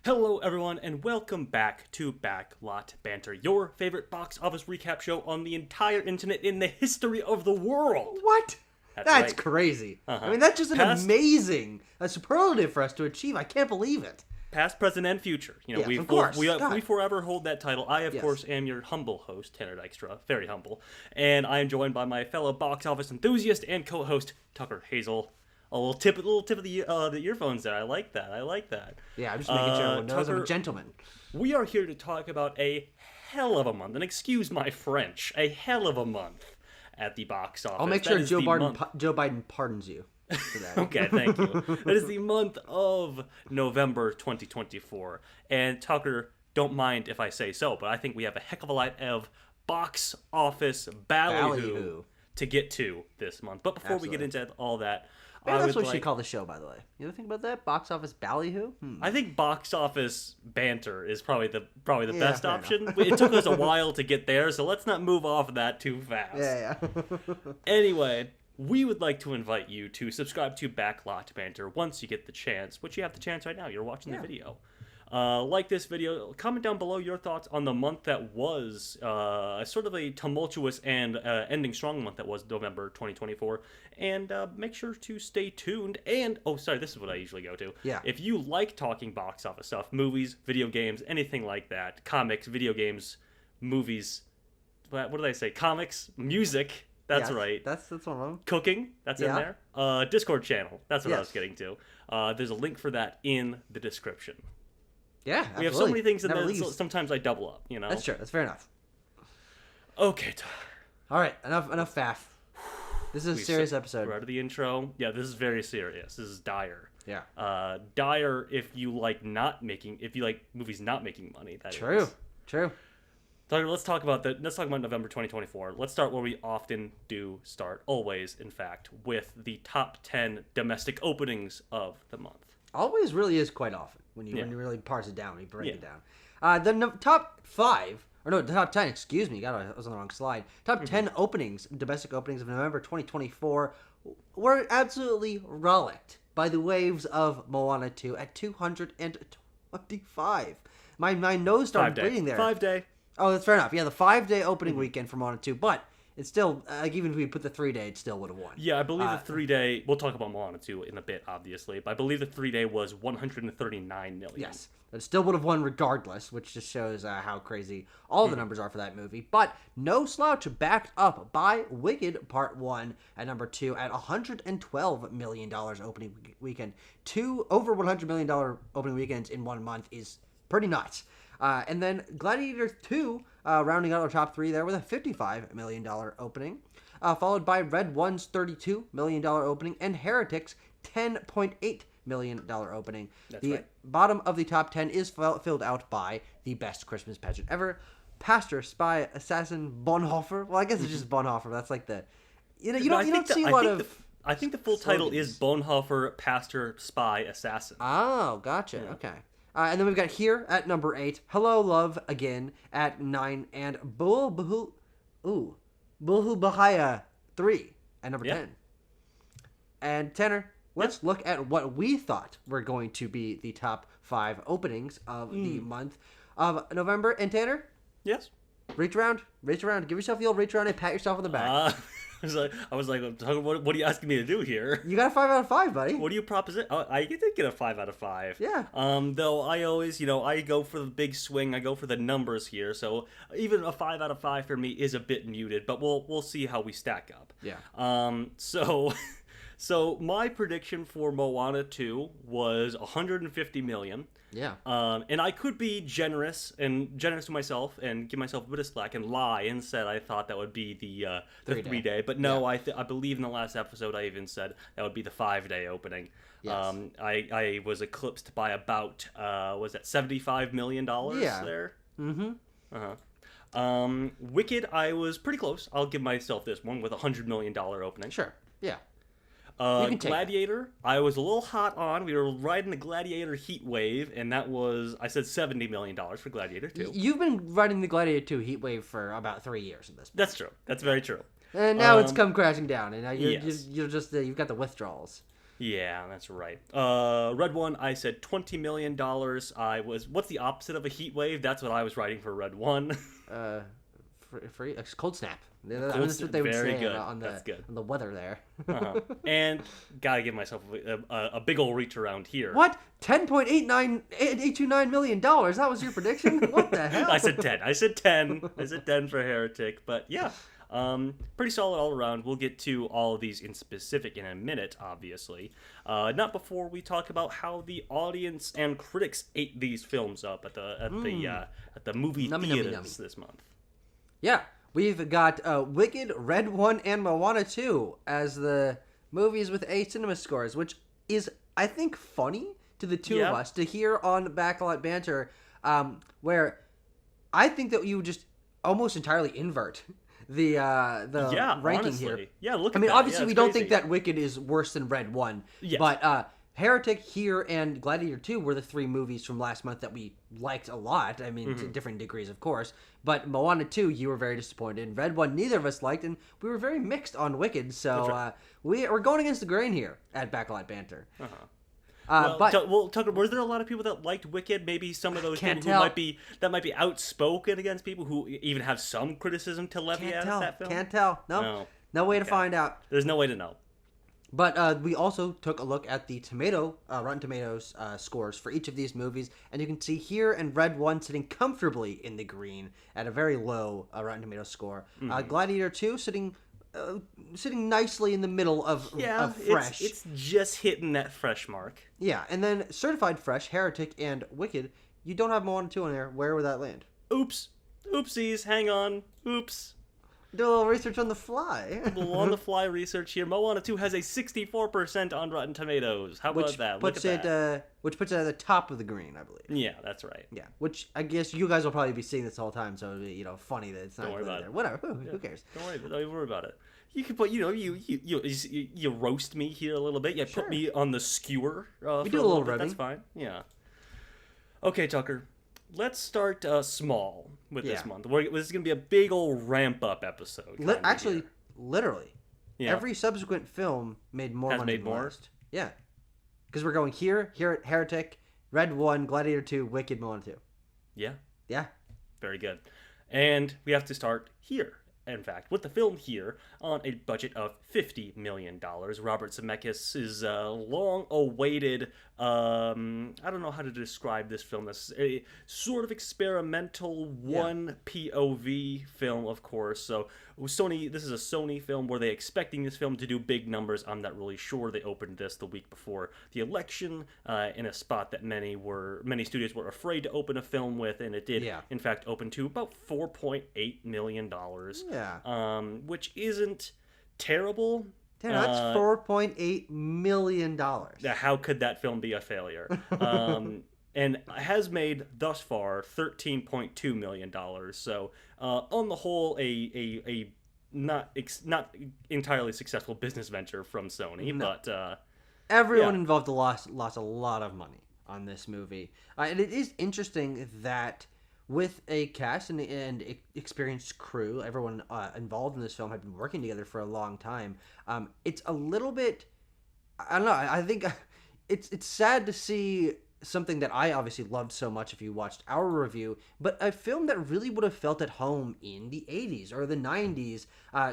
Hello, everyone, and welcome back to Backlot Banter, your favorite box office recap show on the entire internet in the history of the world. What? That's right. crazy. I mean, that's just amazing superlative for us to achieve. I can't believe it. Past, present, and future. Yes, of course. We forever hold that title. I, of course, am your humble host, Tanner Dykstra, very humble, and I am joined by my fellow box office enthusiast and co-host, Tucker Hazel. A little tip of the earphones there. I like that. Yeah, I'm just making sure everyone knows I'm a gentleman. We are here to talk about a hell of a month, and excuse my French, a hell of a month at the box office. I'll make sure Joe Biden pardons you for that. Okay, thank you. That is the month of November 2024. And Tucker, don't mind if I say so, but I think we have a heck of a lot of box office ballyhoo to get to this month. But before we get into all that, maybe that's what we should call the show, by the way. You ever think about that? Box office ballyhoo? I think box office banter is probably the best option. It took us a while to get there, so let's not move off of that too fast. Yeah. Anyway, we would like to invite you to subscribe to Backlot Banter once you get the chance, which you have the chance right now. You're watching the video. Like this video, comment down below your thoughts on the month that was sort of a tumultuous and ending strong month that was November 2024, and make sure to stay tuned. And this is what I usually go to. Yeah. If you like talking box office stuff, movies, video games, anything like that, comics, video games, movies, what did I say? Comics, music. That's right. That's one of them. Cooking, that's in there. Discord channel, that's what I was getting to. There's a link for that in the description. Yeah, absolutely. We have so many things in there, so sometimes I double up, you know? That's true. That's fair enough. Okay, Tyler. All right, enough faff. This is a serious episode. Right out of the intro. Yeah, this is very serious. This is dire. Yeah. Dire if you like movies not making money. True. Tyler, let's talk about November 2024. Let's start where we often do start, always, in fact, with the top 10 domestic openings of the month. Always really is quite often when you really parse it down, when you break it down. The top 10, excuse me, I was on the wrong slide. Top 10 openings, domestic openings of November 2024 were absolutely rollicked by the waves of Moana 2 at 225. My nose started bleeding there. 5 day. Oh, that's fair enough. Yeah, the 5-day opening weekend for Moana 2, but it's still, even if we put the 3-day, it still would have won. Yeah, I believe the 3-day, we'll talk about Moana 2 in a bit, obviously, but I believe the 3-day was $139 million. Yes, but it still would have won regardless, which just shows how crazy all the numbers are for that movie. But no slouch, backed up by Wicked Part 1 at number 2 at $112 million opening weekend. Two over $100 million opening weekends in 1 month is pretty nuts. And then Gladiator 2, rounding out our top 3 there with a $55 million opening, followed by Red One's $32 million opening, and Heretic's $10.8 million opening. That's the right. bottom of the top 10 is filled out by the best Christmas pageant ever, Pastor, Spy, Assassin, Bonhoeffer. Well, I guess it's just Bonhoeffer. That's like the... You don't see a lot of... I think the full title is Bonhoeffer, Pastor, Spy, Assassin. Oh, gotcha. Yeah. Okay. And then we've got Here at number 8, Hello Love Again at 9, and Bulhu Bahaya 3 at number 10. And Tanner, let's look at what we thought were going to be the top 5 openings of the month of November. And Tanner? Yes? Reach around. Give yourself the old reach around and pat yourself on the back. I was like, what are you asking me to do here? You got a 5 out of 5, buddy. What do you proposition? I did get a 5 out of 5. Yeah. Though I always, I go for the big swing. I go for the numbers here. So even a 5 out of 5 for me is a bit muted, but we'll see how we stack up. Yeah. So my prediction for Moana 2 was $150 million. Yeah. And I could be generous to myself and give myself a bit of slack and lie and said I thought that would be the 3-day. But no, I believe in the last episode I even said that would be the 5-day opening. Yes. I was eclipsed by about was that $75 million there? Mm-hmm. Wicked, I was pretty close. I'll give myself this one with a $100 million opening. Sure. Yeah. Gladiator, I was a little hot on. We were riding the Gladiator heat wave, and that was, I said $70 million for Gladiator 2. You've been riding the Gladiator 2 heat wave for about 3 years at this point. That's true. That's very true. And now it's come crashing down, and now you've got the withdrawals. Yeah, that's right. Red One, I said $20 million. What's the opposite of a heat wave? That's what I was writing for Red One. Free cold snap. That's what they would Very say good. on That's good. the weather there. And gotta give myself a big old reach around here. What? $10.829 million? That was your prediction? What the hell? I said 10. I said 10 for Heretic. But yeah, pretty solid all around. We'll get to all of these in specific in a minute, obviously. Not before we talk about how the audience and critics ate these films up at the movie theaters this month. Yeah, we've got Wicked, Red One, and Moana 2 as the movies with A cinema scores, which is, I think, funny to the two of us to hear on Backlot Banter, where I think that you would just almost entirely invert the ranking honestly. here. Yeah, look at that. I mean, obviously, we don't crazy. think that Wicked is worse than Red One, but Heretic, Here, and Gladiator 2 were the three movies from last month that we liked a lot. I mean, to different degrees, of course. But Moana 2, you were very disappointed in. Red One, neither of us liked, and we were very mixed on Wicked. So right. we're going against the grain here at Backlot Banter. Tucker, were there a lot of people that liked Wicked? Maybe some of those people who might be outspoken against people who even have some criticism to levy at that film? Can't tell. No way to find out. There's no way to know. But we also took a look at the Rotten Tomatoes scores for each of these movies, and you can see Here and Red One sitting comfortably in the green at a very low Rotten Tomatoes score. Gladiator 2 sitting nicely in the middle of fresh. It's just hitting that fresh mark. Yeah, and then certified fresh, Heretic and Wicked. You don't have Moana 2 in there. Where would that land? Oopsies. Hang on. Oops. Do a little research on the fly. On-the-fly research here. Moana 2 has a 64% on Rotten Tomatoes. How about that? Look at that. Which puts it at the top of the green, I believe. Yeah, that's right. Yeah, which I guess you guys will probably be seeing this all the time, so it'll be, funny that it's not really there. Whatever. Who cares? Don't worry about it. You can put, you roast me here a little bit. You put me on the skewer. We do a little bit. ribbing. That's fine. Yeah. Okay, Tucker. Let's start small with this month. This is going to be a big old ramp-up episode. Literally. Yeah. Every subsequent film made more money than last. Yeah. Because we're going Here, Heretic, Red One, Gladiator 2, Wicked, Moana 2. Yeah. Yeah. Very good. And we have to start here. In fact, with the film Here, on a budget of $50 million, Robert Zemeckis' long-awaited, I don't know how to describe this film. This a sort of experimental one POV film, of course. So this is a Sony film. Were they expecting this film to do big numbers? I'm not really sure. They opened this the week before the election in a spot that many studios were afraid to open a film with, and it did, in fact, open to about $4.8 million. Yeah. Which isn't terrible. Damn, that's $4.8 million. How could that film be a failure? And has made thus far $13.2 million. So on the whole, a not entirely successful business venture from Sony, but everyone involved lost a lot of money on this movie, and it is interesting that with a cast and experienced crew, everyone involved in this film had been working together for a long time. It's a little bit, I don't know, I think it's sad to see something that I obviously loved so much if you watched our review, but a film that really would have felt at home in the 80s or the 90s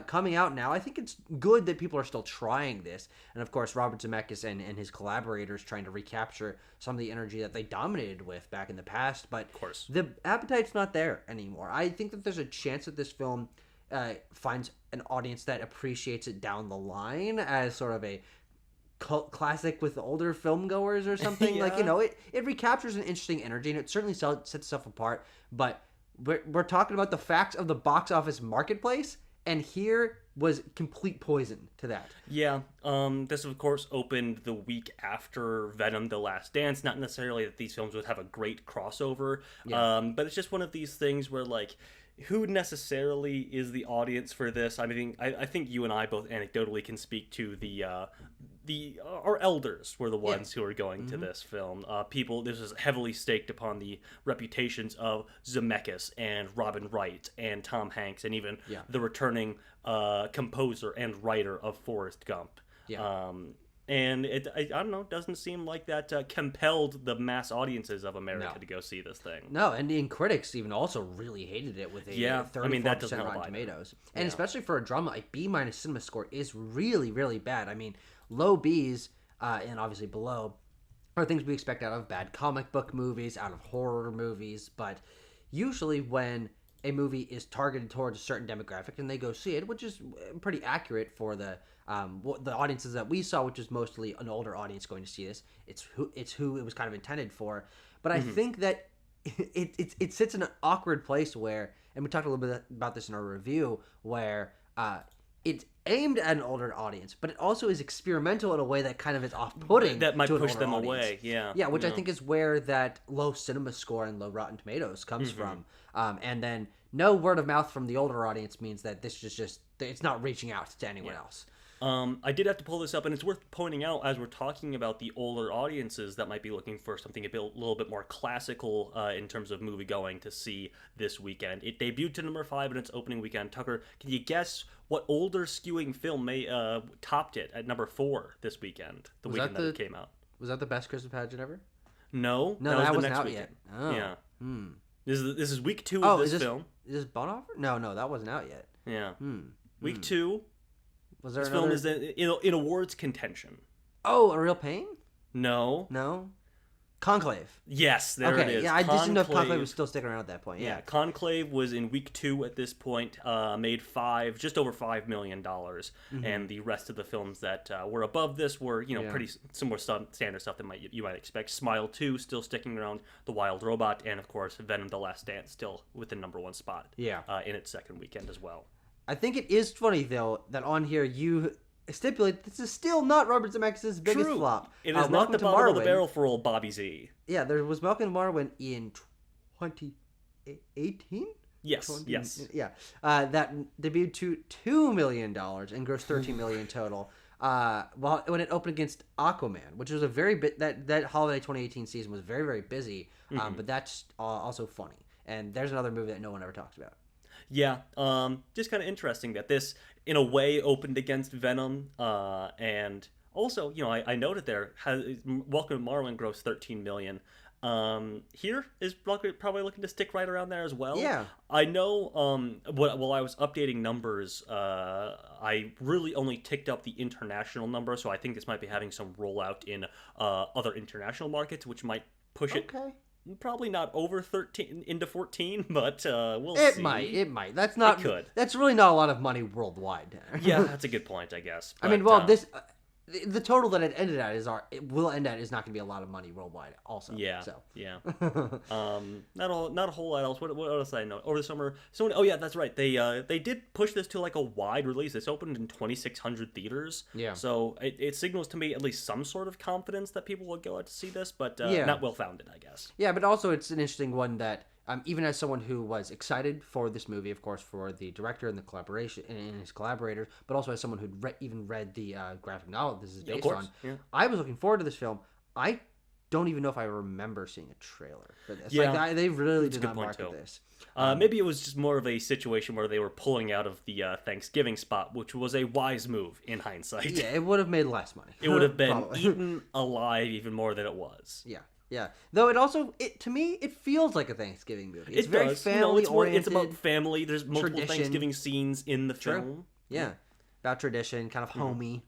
coming out now. I think it's good that people are still trying this. And of course, Robert Zemeckis and his collaborators trying to recapture some of the energy that they dominated with back in the past. But of course, the appetite's not there anymore. I think that there's a chance that this film finds an audience that appreciates it down the line as sort of a cult classic with older film goers or something. It recaptures an interesting energy, and it certainly sets itself apart. But we're talking about the facts of the box office marketplace, and Here was complete poison to that. Yeah. This of course opened the week after Venom: The Last Dance. Not necessarily that these films would have a great crossover, but it's just one of these things where who necessarily is the audience for this? I mean, I think you and I both anecdotally can speak to our elders were the ones who are going to this film. This is heavily staked upon the reputations of Zemeckis and Robin Wright and Tom Hanks and even the returning composer and writer of Forrest Gump. And I don't know, doesn't seem like that compelled the mass audiences of America No. to go see this thing. No, and critics even also really hated it with a Yeah, 34% I mean, that doesn't help Rotten either. Tomatoes. And Yeah. especially for a drama, a B- cinema score is really, really bad. I mean, low Bs, and obviously below, are things we expect out of bad comic book movies, out of horror movies, but usually when a movie is targeted towards a certain demographic and they go see it, which is pretty accurate for the audiences that we saw, which is mostly an older audience going to see this. It's who it was kind of intended for. But I think that it sits in an awkward place where, and we talked a little bit about this in our review, where it's aimed at an older audience, but it also is experimental in a way that kind of is off-putting. That might to an push older them audience. away. Yeah. Yeah, which I think is where that low cinema score and low Rotten Tomatoes comes from. And then no word of mouth from the older audience means that this is just it's not reaching out to anyone else. I did have to pull this up, and it's worth pointing out as we're talking about the older audiences that might be looking for something a little bit more classical in terms of movie going to see this weekend. It debuted to number 5 in its opening weekend. Tucker, can you guess what older skewing film topped it at number 4 this weekend? The weekend that it came out. Was that the best Christmas pageant ever? No, No, that was the wasn't next out weekend. yet. Oh. Yeah. Hmm. This is week 2 of this film. Is this Bonhoeffer? No, that wasn't out yet. Yeah. Week 2. Was there This another? film is in awards contention. Oh, A Real Pain? No. No. Conclave. Yes, there Okay, it is. yeah, I just didn't know if Conclave was still sticking around at that point. Yeah, Yeah. Conclave was in week 2 at this point, made just over $5 million, and the rest of the films that were above this were, pretty similar standard stuff that you might expect. Smile 2 still sticking around, The Wild Robot, and of course Venom: The Last Dance still with the number 1 spot. Yeah. In its second weekend as well. I think it is funny though that on here you stipulate this is still not Robert Zemeckis' biggest True. flop. It is not Welcome the to bottom of the Marwen. barrel for old Bobby Z. Yeah, there was Malcolm Marwen in 2018. Yes, yes. Yeah, that debuted to $2 million and grossed $13 million total. When it opened against Aquaman, which was a very that holiday 2018 season was very, very busy. But that's also funny. And there's another movie that no one ever talks about. Yeah, just kind of interesting that this, in a way, opened against Venom, and also, I noted there, Welcome to Marwen grossed $13 million. Here is probably looking to stick right around there as well. Yeah. I know, while I was updating numbers, I really only ticked up the international number, so I think this might be having some rollout in other international markets, which might push it. Okay. Probably not over 13 into 14, but we'll see. It might. That's not. It could. That's really not a lot of money worldwide. Yeah, that's a good point, I guess. I mean, But, this the total that it will end at is not going to be a lot of money worldwide. Also, yeah, So yeah. Not a whole lot else. What else did I know? Over the summer, Sony. Oh yeah, that's right. They did push this to like a wide release. This opened in 2,600 theaters. Yeah. So it signals to me at least some sort of confidence that people will go out to see this, but Yeah. not well founded, I guess. yeah, but also it's an interesting one that. Even as someone who was excited for this movie, of course, for the director and the collaboration and his collaborators, but also as someone who'd even read the graphic novel this is based on, I was looking forward to this film. I don't even know if I remember seeing a trailer for this. Yeah. They really did good not point, market too. this. Maybe it was just more of a situation where they were pulling out of the Thanksgiving spot, which was a wise move in hindsight. Yeah, it would have made less money. It would have been Probably. eaten alive even more than it was. Yeah. Yeah, though to me it feels like a Thanksgiving movie. It's very does. family oriented. It's about family. There's multiple tradition. Thanksgiving scenes in the film. Yeah, about tradition, kind of homey.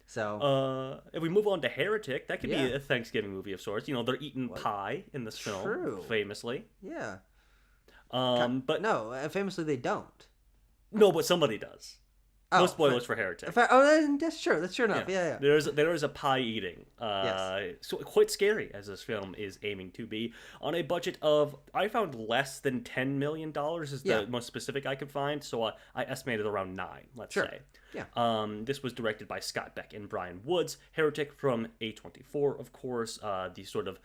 So If we move on to Heretic, that could be a Thanksgiving movie of sorts. They're eating pie in this film, True. famously. yeah, But no, famously they don't. no, but somebody does. Oh, No spoilers for Heretic. That's true. That's true enough. Yeah. There is a pie eating. So quite scary as this film is aiming to be on a budget of, I found less than $10 million is the most specific I could find. So I estimated around 9. Let's say. Yeah. This was directed by Scott Beck and Brian Woods. Heretic from A24, of course, the sort of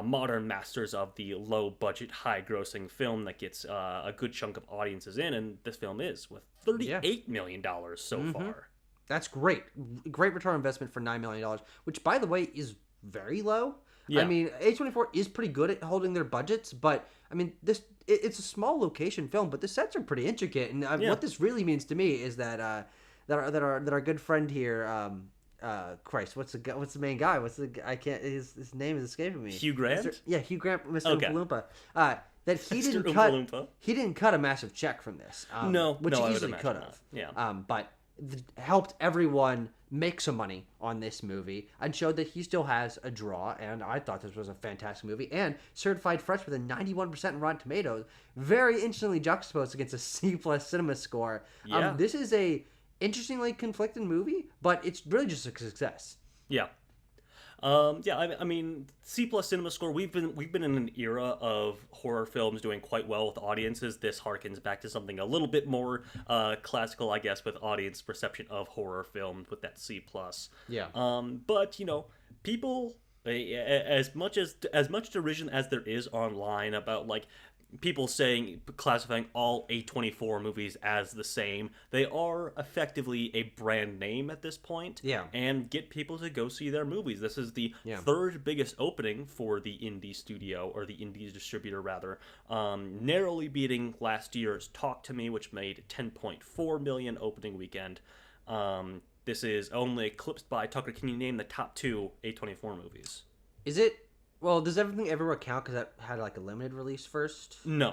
modern masters of the low-budget, high-grossing film that gets a good chunk of audiences in, and this film is with $38 million so far. That's great. Great return on investment for $9 million, which, by the way, is very low. Yeah. I mean, A24 is pretty good at holding their budgets, but, I mean, it's a small location film, but the sets are pretty intricate, and what this really means to me is that our good friend here, Christ, what's the main guy? I can't. His name is escaping me. Hugh Grant. Hugh Grant, Mr. Okay. Oompa Loompa. That he Mr. didn't Oompa cut. Loompa. He didn't cut a massive check from this. Which I he would easily imagine could not. have. Yeah. But helped everyone make some money on this movie and showed that he still has a draw. And I thought this was a fantastic movie and certified fresh with a 91% in Rotten Tomatoes. Very interestingly juxtaposed against a C+ cinema score. Yeah. This is a interestingly conflicted movie, but it's really just a success. Yeah. I mean, C+ cinema score. We've been in an era of horror films doing quite well with audiences. This harkens back to something a little bit more classical, I guess, with audience perception of horror films with that C+. Yeah. But people, as much derision as there is online about like people classifying all A24 movies as the same, they are effectively a brand name at this point. Yeah. And get people to go see their movies. This is the third biggest opening for the indie studio, or the indie distributor rather, narrowly beating last year's Talk to Me, which made 10.4 million opening weekend. This is only eclipsed by, Tucker, can you name the top 2 A24 movies? Is it? Well, does Everything Everywhere count because that had like a limited release first? No,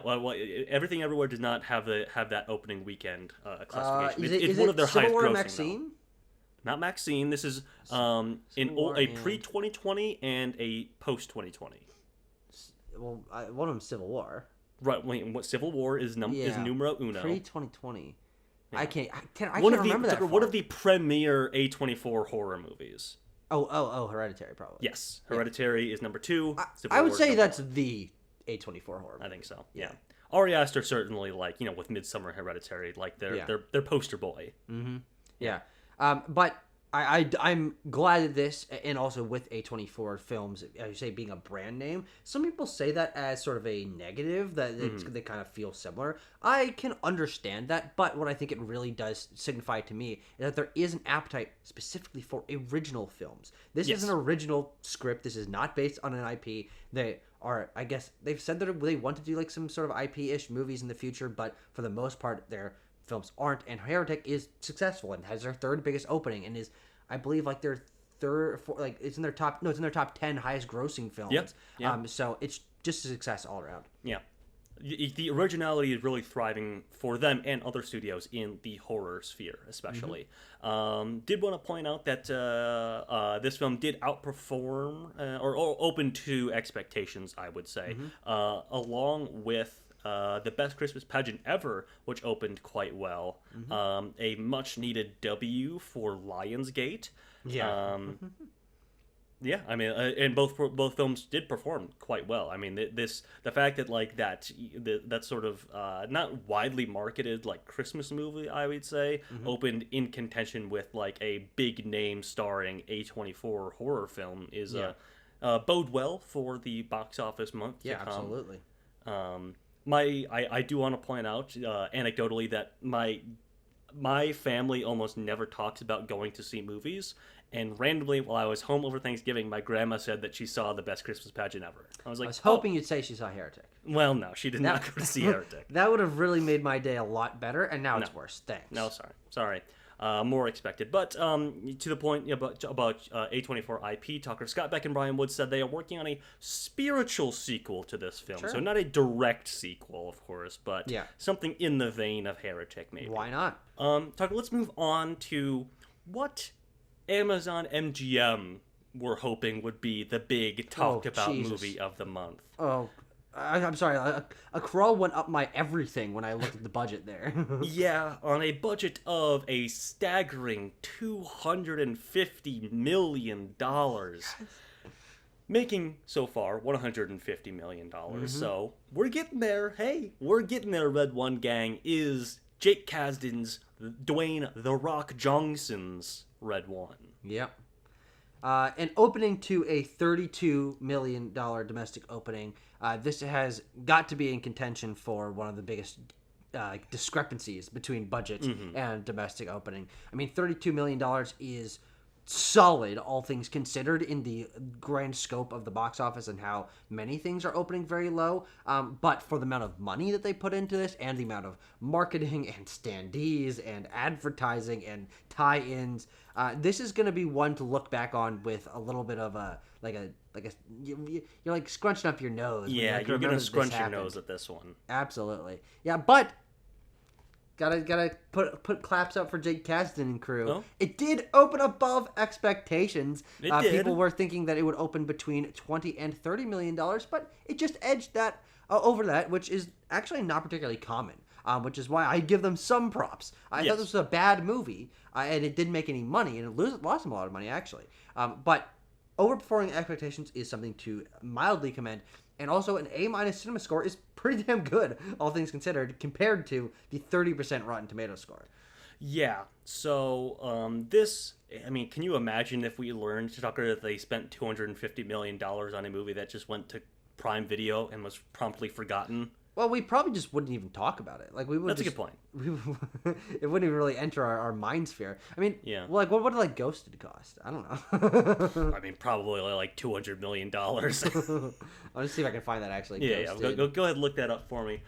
Everything Everywhere does not have that opening weekend classification. Is one it of their Civil highest War grossing. Maxine? Not Maxine. This is a pre-2020 and a post-2020. Well, one of them Civil War. Right. What Civil War is numero uno. Pre-2020. Yeah. I can't remember that. One of the premier A24 horror movies. Oh, Hereditary, probably. Yes, Hereditary is number 2. I would say that's the A24 horror movie. I think so. Yeah. Ari Aster certainly, like, with Midsummer, Hereditary, like their poster boy. Mm-hmm. Yeah. But I'm glad that this, and also with A24 films, as you say, being a brand name, some people say that as sort of a negative, that they kind of feel similar. I can understand that, but what I think it really does signify to me is that there is an appetite specifically for original films. This is an original script. This is not based on an IP. They are, I guess, they've said that they want to do like some sort of IP-ish movies in the future, but for the most part, their films aren't. And Heretic is successful and has their third biggest opening and is, I believe, like their it's in their top 10 highest grossing films. Yeah. So it's just a success all around. Yeah. The originality is really thriving for them and other studios in the horror sphere, especially. Did want to point out that this film did outperform or open to expectations, I would say, along with the Best Christmas Pageant Ever, which opened quite well. A much-needed W for Lionsgate. Yeah. Yeah, I mean, and both films did perform quite well. I mean, the fact that like that sort of not widely marketed like Christmas movie, I would say, opened in contention with like a big name starring A24 horror film is bode well for the box office month to come. Yeah, absolutely. I do want to point out anecdotally that my family almost never talks about going to see movies. And randomly, while I was home over Thanksgiving, my grandma said that she saw the Best Christmas Pageant Ever. I was like, I was hoping you'd say she saw Heretic. Well, no, she did not go to see Heretic. That would have really made my day a lot better, and now it's worse. Thanks. No, sorry. More expected. But to the point about A24 IP, Tucker, Scott Beck and Brian Wood said they are working on a spiritual sequel to this film. Sure. So not a direct sequel, of course, but something in the vein of Heretic, maybe. Why not? Tucker, let's move on to what Amazon MGM were hoping would be the big talked about movie of the month. Oh, I'm sorry. A crawl went up my everything when I looked at the budget there. Yeah, on a budget of a staggering $250 million. Making, so far, $150 million. So, we're getting there. Hey, we're getting there, Red One Gang, is Jake Kasdan's Dwayne The Rock Johnson's Red One. Yep. And opening to a $32 million domestic opening, this has got to be in contention for one of the biggest discrepancies between budget and domestic opening. I mean, $32 million is solid, all things considered, in the grand scope of the box office and how many things are opening very low. But for the amount of money that they put into this and the amount of marketing and standees and advertising and tie-ins, this is going to be one to look back on with a little bit of you're like scrunching up your nose. Yeah, you're going to scrunch your nose at this one. Absolutely. Yeah, but Gotta put claps up for Jake Kasdan and crew. Oh? It did open above expectations. It did. People were thinking that it would open between $20 and $30 million, but it just edged that over that, which is actually not particularly common. Which is why I give them some props. I thought this was a bad movie, and it didn't make any money, and it lost them a lot of money actually. But overperforming expectations is something to mildly commend. And also, an A- cinema score is pretty damn good, all things considered, compared to the 30% Rotten Tomatoes score. Yeah. So, this, I mean, can you imagine if we learned, Tucker, that they spent $250 million on a movie that just went to Prime Video and was promptly forgotten? Well, we probably just wouldn't even talk about it. Like we would. That's a good point. It wouldn't even really enter our mind sphere. I mean, yeah. Well, like what did like Ghosted cost? I don't know. I mean, probably like $200 million. I'll just see if I can find that actually. Yeah. Go ahead and look that up for me.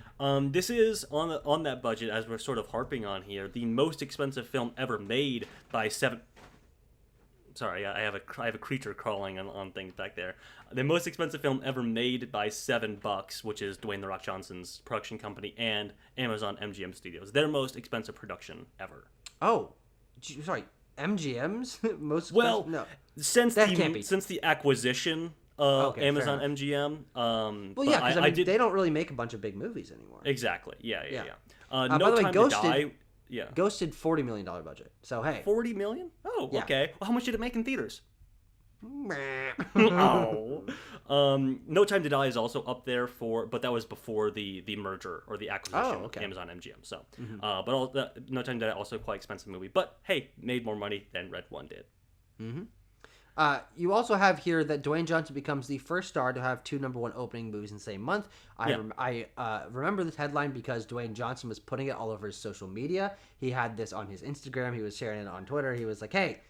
This is on that budget, as we're sort of harping on here, the most expensive film ever made by seven. Sorry, I have a creature crawling on things back there. The most expensive film ever made by $7, which is Dwayne "The Rock" Johnson's production company and Amazon MGM Studios. Their most expensive production ever. Oh, sorry, MGM's most. Well, no, since the acquisition of Amazon MGM. Well, yeah, because I mean, they don't really make a bunch of big movies anymore. Exactly. Yeah. By No the way, Time Ghosted, to Die. Yeah. Ghosted $40 million budget. So hey, $40 million? Oh, yeah. Okay. Well, how much did it make in theaters? Oh. No Time to Die is also up there but that was before the merger or the acquisition of Amazon MGM. So, but No Time to Die also quite expensive movie. But hey, made more money than Red One did. Mm-hmm. You also have here that Dwayne Johnson becomes the first star to have two #1 opening movies in the same month. I remember this headline because Dwayne Johnson was putting it all over his social media. He had this on his Instagram. He was sharing it on Twitter. He was like, hey,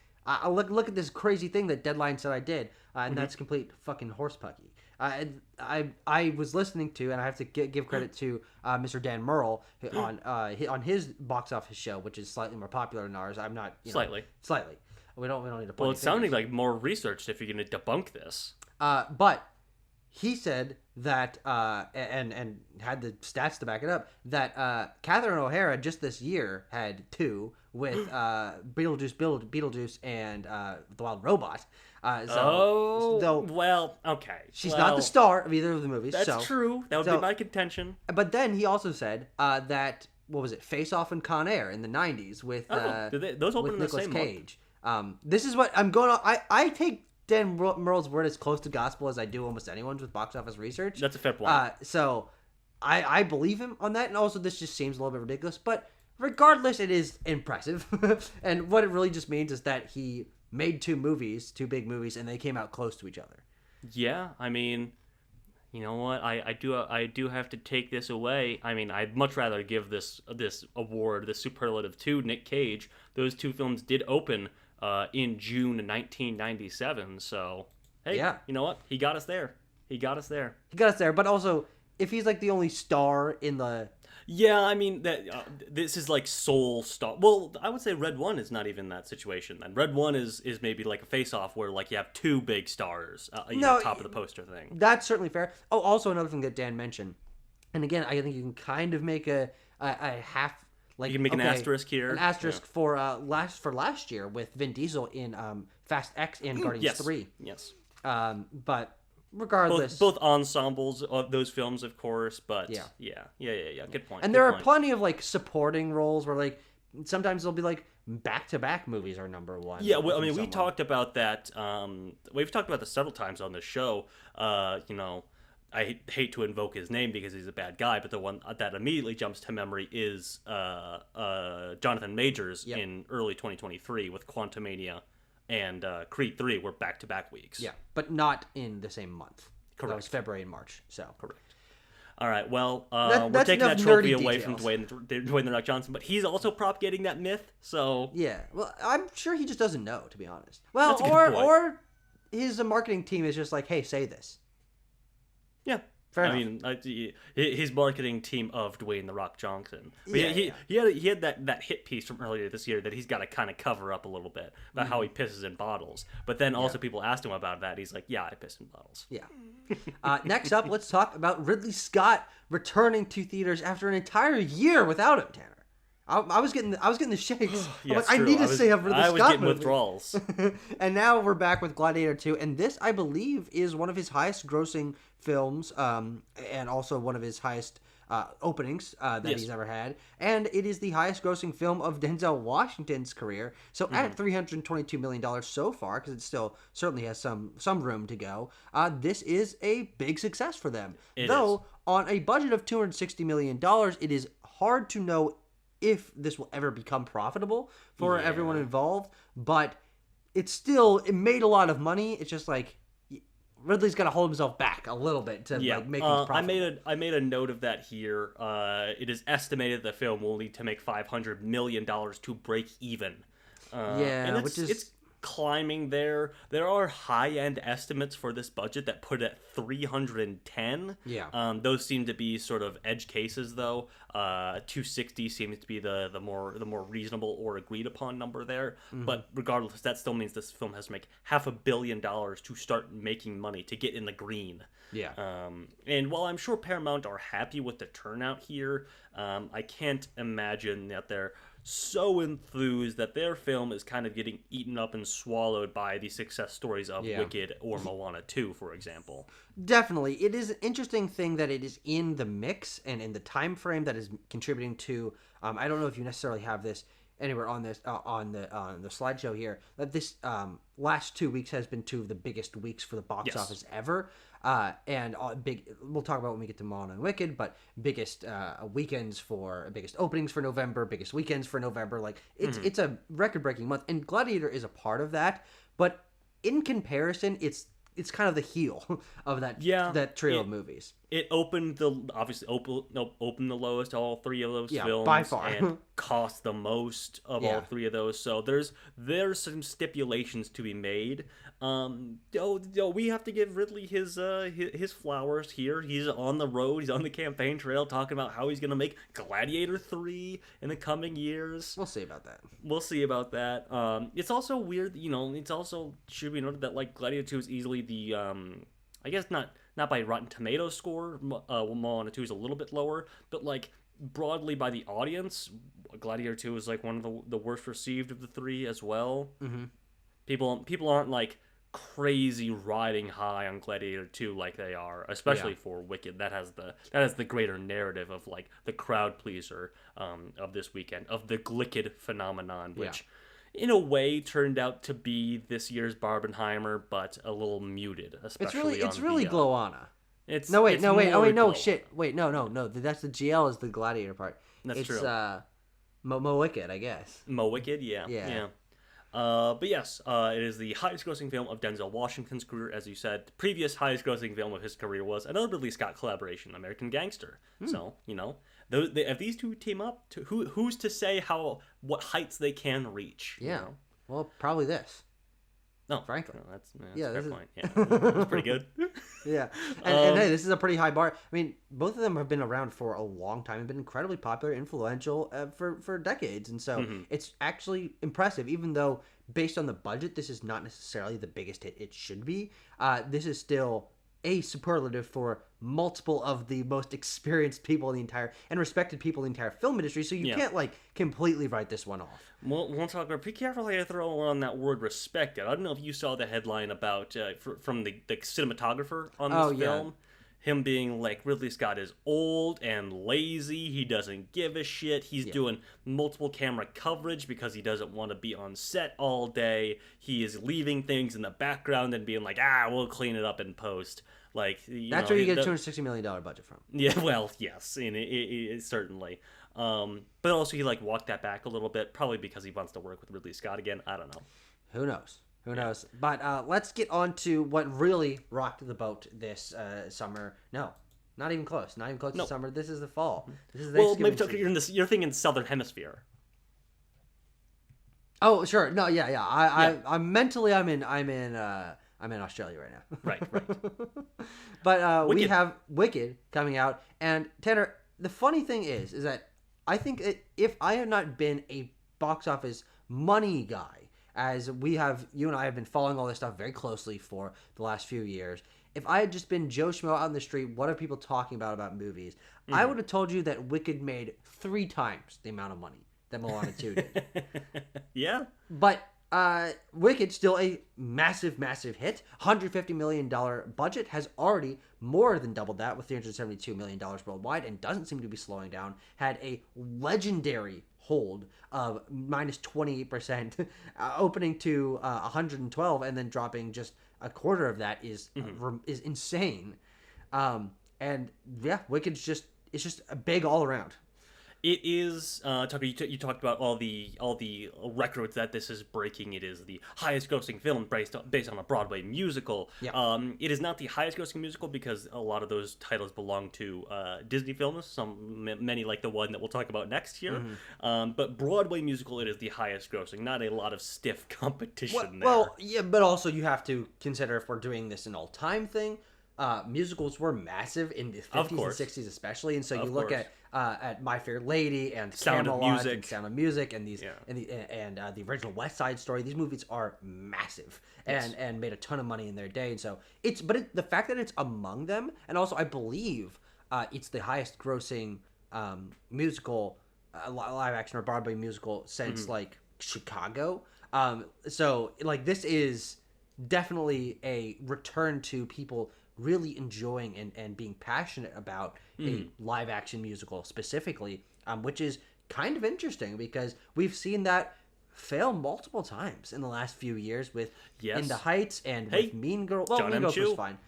look at this crazy thing that Deadline said I did. And that's complete fucking horsepucky. I was listening to, and I have to give credit to Mr. Dan Murrell on his box office show, which is slightly more popular than ours. I'm not Slightly. We don't need to. Well, it's sounding like more research if you're going to debunk this. But he said that, and had the stats to back it up, that Catherine O'Hara just this year had two with Beetlejuice and The Wild Robot. Well, okay. She's not the star of either of the movies. That's true. That would be my contention. But then he also said that, what was it, Face Off and Con Air in the 90s with those open in the Nicolas same Cage. This is what I'm going on. I take Dan Murrell's word as close to gospel as I do almost anyone's with box office research. That's a fair point. So I believe him on that, and also this just seems a little bit ridiculous, but regardless, it is impressive. And what it really just means is that he made two big movies, and they came out close to each other. Yeah, I mean, you know what? I do have to take this away. I mean, I'd much rather give this award, this superlative, to Nick Cage. Those two films did open in June 1997. So, hey, You know what? He got us there. But also, if he's like the only star in the... Yeah, I mean, that this is like sole star. Well, I would say Red One is not even that situation then. Red One is maybe like a Face-Off where like you have two big stars, top of the poster thing. That's certainly fair. Oh, also another thing that Dan mentioned, and again, I think you can kind of make a half... Like, you can make an asterisk here. An asterisk for last year with Vin Diesel in Fast X and Guardians 3. Yes. But regardless, both ensembles of those films, of course. But yeah. Good point. And there are plenty of like supporting roles where like sometimes they'll be like back-to-back movies are #1. Yeah, well, I mean, we talked about that. We've talked about this several times on the show. I hate to invoke his name because he's a bad guy, but the one that immediately jumps to memory is Jonathan Majors in early 2023 with Quantumania and Creed 3 were back-to-back weeks. Yeah, but not in the same month. Correct. That was February and March. So correct. All right, well, we're That's taking enough that trophy nerdy away from details. Dwayne The Rock Johnson, but he's also propagating that myth, so... Yeah, well, I'm sure he just doesn't know, to be honest. Well, That's a good point. or his marketing team is just like, hey, say this. Yeah. Fair I enough. mean, his marketing team of Dwayne The Rock Johnson. Yeah, He had that hit piece from earlier this year that he's got to kind of cover up a little bit about how he pisses in bottles. But then also people asked him about that. He's like, yeah, I piss in bottles. Yeah. Next up, let's talk about Ridley Scott returning to theaters after an entire year without him, Tanner. I was getting the shakes. I'm like, I need to see a Ridley Scott I was getting movie. withdrawals. And now we're back with Gladiator 2, and this, I believe, is one of his highest-grossing films, and also one of his highest openings that he's ever had. And it is the highest-grossing film of Denzel Washington's career. So at $322 million so far, because it still certainly has some room to go, this is a big success for them. Though, on a budget of $260 million, it is hard to know if this will ever become profitable for everyone involved, but it made a lot of money. It's just like Ridley's got to hold himself back a little bit to like make things profitable. I made a note of that here. It is estimated the film will need to make $500 million to break even. And it's climbing there. There are high-end estimates for this budget that put it at 310. Yeah. Those seem to be sort of edge cases, though. 260 seems to be the more reasonable or agreed upon number there. But regardless, that still means this film has to make $500 million to start making money, to get in the green. Yeah. And while I'm sure Paramount are happy with the turnout here, I can't imagine that they're so enthused that their film is kind of getting eaten up and swallowed by the success stories of Wicked or Moana 2, for example. Definitely. It is an interesting thing that it is in the mix and in the time frame that is contributing to, I don't know if you necessarily have this anywhere on this on the slideshow here, that this last 2 weeks has been two of the biggest weeks for the box office ever. And we'll talk about when we get to Moana and Wicked, but biggest biggest openings for November, biggest weekends for November. Like it's a record-breaking month, and Gladiator is a part of that. But in comparison, it's kind of the heel of that trio of movies. It opened opened the lowest of all three of those films by far, and cost the most of all three of those. So there's some stipulations to be made. We have to give Ridley his flowers here. He's on the road. He's on the campaign trail talking about how he's going to make Gladiator 3 in the coming years. We'll see about that. It's also weird, it's also should be noted that like Gladiator 2 is easily the I guess not by Rotten Tomatoes score. Moana 2 is a little bit lower, but like broadly by the audience, Gladiator 2 is like one of the worst received of the three as well. Mm-hmm. People aren't like crazy riding high on Gladiator 2 like they are, especially for Wicked. That has the greater narrative of like the crowd pleaser of this weekend, of the Glicked phenomenon, which in a way turned out to be this year's Barbenheimer, but a little muted, especially it's really Gloana. That's the GL is the Gladiator part. That's true. It's Mo Wicked, I guess. Mo Wicked, yeah. But yes, it is the highest grossing film of Denzel Washington's career, as you said. The previous highest grossing film of his career was another Ridley Scott collaboration, American Gangster. So, if these two team up, who's to say what heights they can reach? Yeah. Well, probably this. No, frankly. No, that's a fair point. Yeah, that's pretty good. Yeah. And hey, this is a pretty high bar. I mean, both of them have been around for a long time and been incredibly popular, influential for decades. And so it's actually impressive, even though based on the budget, this is not necessarily the biggest hit it should be. This is still a superlative for multiple of the most experienced people in the entire and respected people in the entire film industry. So you can't like completely write this one off. Well, we'll talk about. Be careful how you throw on that word respected. I don't know if you saw the headline about from the cinematographer on this film. Him being like, Ridley Scott is old and lazy. He doesn't give a shit. He's doing multiple camera coverage because he doesn't want to be on set all day. He is leaving things in the background and being like, we'll clean it up in post. Like that's where you get a $260 million budget from. Yeah, well, yes, and it certainly. But also he like walked that back a little bit, probably because he wants to work with Ridley Scott again. I don't know. Who knows? Who knows? But let's get on to what really rocked the boat this summer. No, Not even close. Not even close to Nope. summer. This is the fall. This is Well, Thanksgiving maybe season. you're thinking Southern Hemisphere. Oh, sure. No, yeah. I'm mentally I'm in Australia right now. Right. But we Wicked. have Wicked coming out, and Tanner, the funny thing is that I think if I had not been a box office money guy, as you and I have been following all this stuff very closely for the last few years, if I had just been Joe Schmo out in the street, what are people talking about movies? I would have told you that Wicked made 3 times the amount of money that Moana 2 did. Yeah. But Wicked, still a massive, massive hit. $150 million budget, has already more than doubled that with $372 million worldwide, and doesn't seem to be slowing down. Had a legendary hold of minus 28%, opening to 112, and then dropping just a quarter of that is insane. And yeah, Wicked's it's just a big all around. It is, Tucker. You talked about all the records that this is breaking. It is the highest grossing film based on a Broadway musical. Yeah. It is not the highest grossing musical because a lot of those titles belong to Disney films. Many like the one that we'll talk about next year. But Broadway musical, it is the highest grossing. Not a lot of stiff competition there. Well, yeah, but also you have to consider, if we're doing this an all-time thing, musicals were massive in the 50s and 60s especially, and so you look at My Fair Lady and Sound of Camelot Music. and Sound of Music and the original West Side Story. These movies are massive and made a ton of money in their day, and so the fact that it's among them, and also I believe it's the highest grossing musical, live action or Broadway musical since like Chicago. So like this is definitely a return to people really enjoying and being passionate about a live action musical specifically, which is kind of interesting because we've seen that fail multiple times in the last few years with In the Heights and with Mean Girls. Well, John Mean M. Girls Chu. was fine.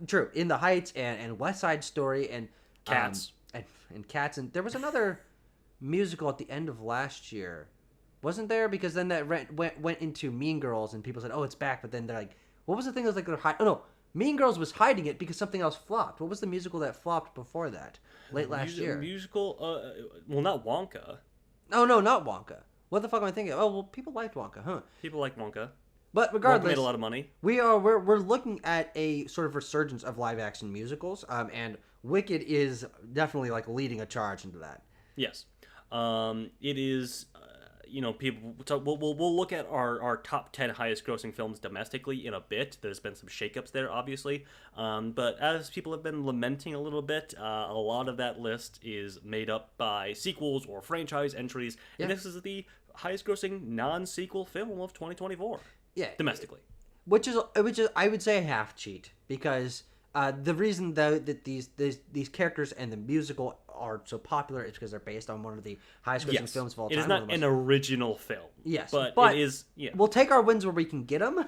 True. In the Heights and West Side Story and Cats. And Cats, and there was another musical at the end of last year, wasn't there? Because then that went into Mean Girls and people said, "Oh, it's back," but then they're like, "What was the thing that was like they're hiding?" Oh no, Mean Girls was hiding it because something else flopped. What was the musical that flopped before that? Late last year. Musical? Well, not Wonka. Oh no, not Wonka. What the fuck am I thinking? Oh well, people liked Wonka, huh? People like Wonka. But Wonka regardless, made a lot of money. we're looking at a sort of resurgence of live action musicals, and Wicked is definitely like leading a charge into that. Yes. It is. People. So we'll look at our top 10 highest grossing films domestically in a bit. There's been some shakeups there, obviously. But as people have been lamenting a little bit, a lot of that list is made up by sequels or franchise entries, and this is the highest grossing non-sequel film of 2024. Yeah, Domestically. which is I would say a half cheat, because the reason though that these characters and the musical are so popular is because they're based on one of the highest grossing films of all time. It is not an original film. Yes, but it is. Yeah. We'll take our wins where we can get them.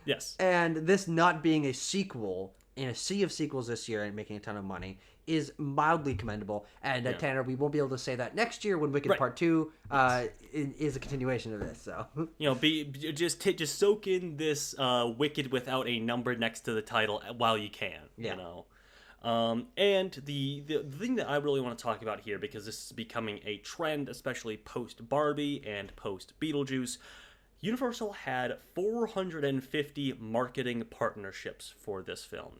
Yes. And this not being a sequel in a sea of sequels this year and making a ton of money is mildly commendable. And Tanner, we won't be able to say that next year when Wicked Part 2 is a continuation of this. So just soak in this Wicked without a number next to the title while you can. Yeah. And the thing that I really want to talk about here, because this is becoming a trend, especially post Barbie and post Beetlejuice. Universal had 450 marketing partnerships for this film.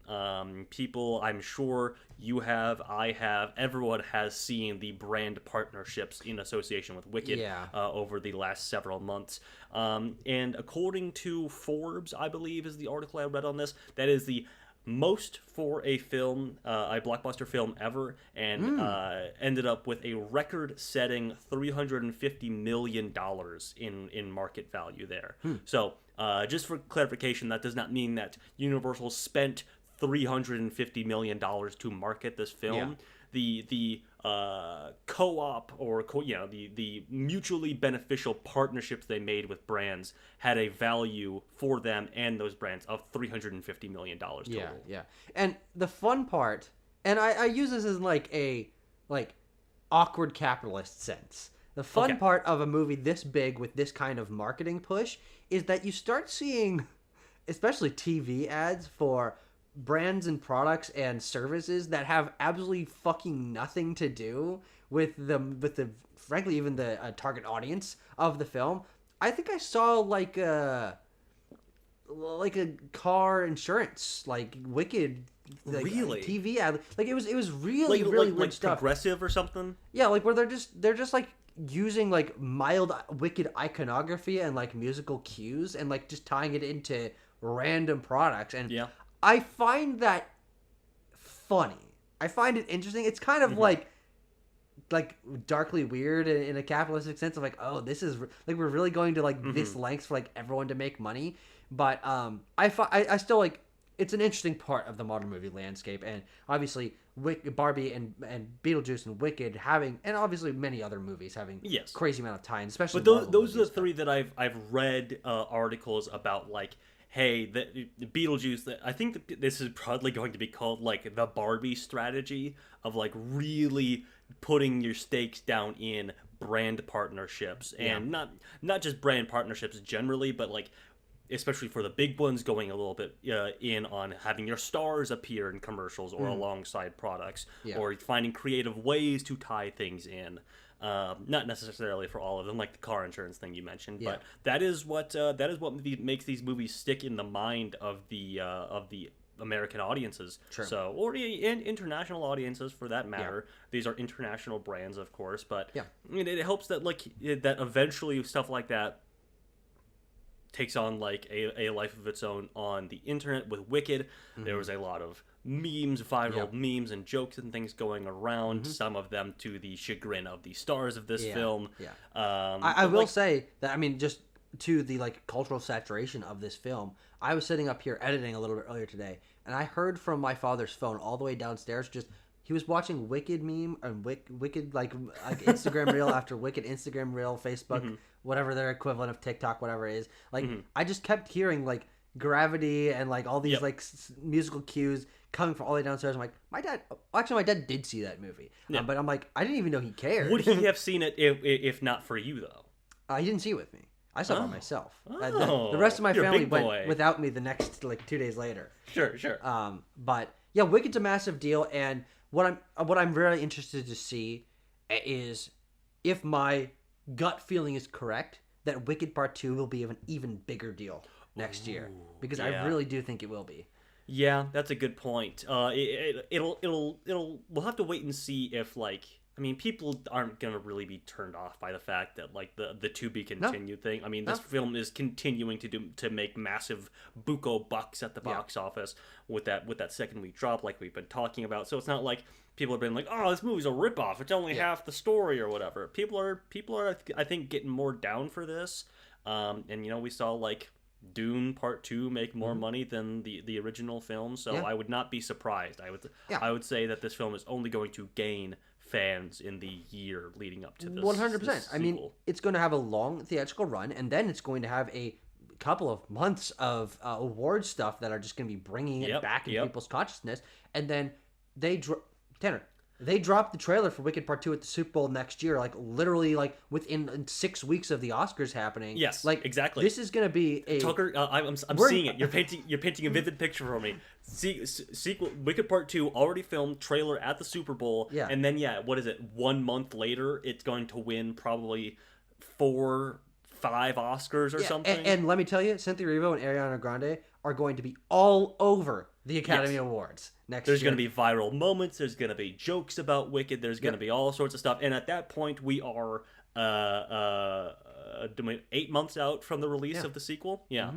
People, I'm sure you have, I have, everyone has seen the brand partnerships in association with Wicked over the last several months. And according to Forbes, I believe is the article I read on this, that is the most for a film, a blockbuster film ever, and ended up with a record-setting $350 million in market value there. So, just for clarification, that does not mean that Universal spent $350 million to market this film. The co-op or the mutually beneficial partnerships they made with brands had a value for them and those brands of $350 million total. Yeah. And the fun part, and I use this as a awkward capitalist sense. The fun part of a movie this big with this kind of marketing push is that you start seeing, especially TV ads for brands and products and services that have absolutely fucking nothing to do with the frankly even the target audience of the film. I think I saw like a car insurance, like Wicked, like Really? TV ad. Like it was really really weird like stuff. progressive or something. Yeah, like where they're just like using like mild Wicked iconography and like musical cues and like just tying it into random products. And Yeah. I find that funny. I find it interesting. It's kind of like darkly weird in a capitalistic sense of like, oh, this is like we're really going to like this lengths for like everyone to make money. But I still like, it's an interesting part of the modern movie landscape, and obviously Barbie and Beetlejuice and Wicked having, and obviously many other movies having crazy amount of tie-ins, especially. But those are the three that I've read articles about, like, hey, the Beetlejuice. I think that this is probably going to be called like the Barbie strategy of like really putting your stakes down in brand partnerships, and not just brand partnerships generally, but like, especially for the big ones, going a little bit in on having your stars appear in commercials or alongside products, or finding creative ways to tie things in. Not necessarily for all of them, like the car insurance thing you mentioned, but that is what makes these movies stick in the mind of the American audiences. True. So, or and international audiences for that matter. These are international brands, of course, but it helps that that eventually stuff like that takes on like a life of its own on the internet. With Wicked, there was a lot of memes, viral memes and jokes and things going around, some of them to the chagrin of the stars of this film. I will say that, I mean, just to the like cultural saturation of this film, I was sitting up here editing a little bit earlier today, and I heard from my father's phone all the way downstairs, just he was watching Wicked meme and Wicked like Instagram reel after Wicked Instagram reel, Facebook, whatever their equivalent of TikTok, whatever it is. Like I just kept hearing like Gravity and like all these like musical cues coming from all the way downstairs. I'm like, my dad did see that movie, but I'm like, I didn't even know he cared. Would he have seen it if not for you though? He didn't see it with me. I saw it by myself. The rest of my family went without me the next like 2 days later. Sure. But yeah, Wicked's a massive deal, and what I'm really interested to see is if my gut feeling is correct that Wicked Part 2 will be an even bigger deal next year, because I really do think it will be. Yeah, that's a good point. We'll have to wait and see if like, I mean, people aren't gonna really be turned off by the fact that like the to be continued thing. I mean, this film is continuing to make massive buco bucks at the box office with that second week drop, like we've been talking about. So it's not like people have been like, oh, this movie's a ripoff. It's only half the story or whatever. People are I think getting more down for this. And we saw like Dune Part 2 make more money than the original film, so I would not be surprised. I would say that this film is only going to gain fans in the year leading up to this 100%. I mean, it's going to have a long theatrical run, and then it's going to have a couple of months of award stuff that are just going to be bringing it back into people's consciousness. And then they dropped the trailer for Wicked Part 2 at the Super Bowl next year, like literally like within 6 weeks of the Oscars happening. Yes, like exactly. This is going to be a Tucker. I'm seeing it. You're painting a vivid picture for me. Sequel, Wicked Part 2 already filmed, trailer at the Super Bowl, and then what is it? 1 month later, it's going to win probably 4-5 Oscars or something. And let me tell you, Cynthia Erivo and Ariana Grande are going to be all over the Academy Awards next year. There's going to be viral moments. There's going to be jokes about Wicked. There's going to be all sorts of stuff. And at that point, we are 8 months out from the release of the sequel. Yeah.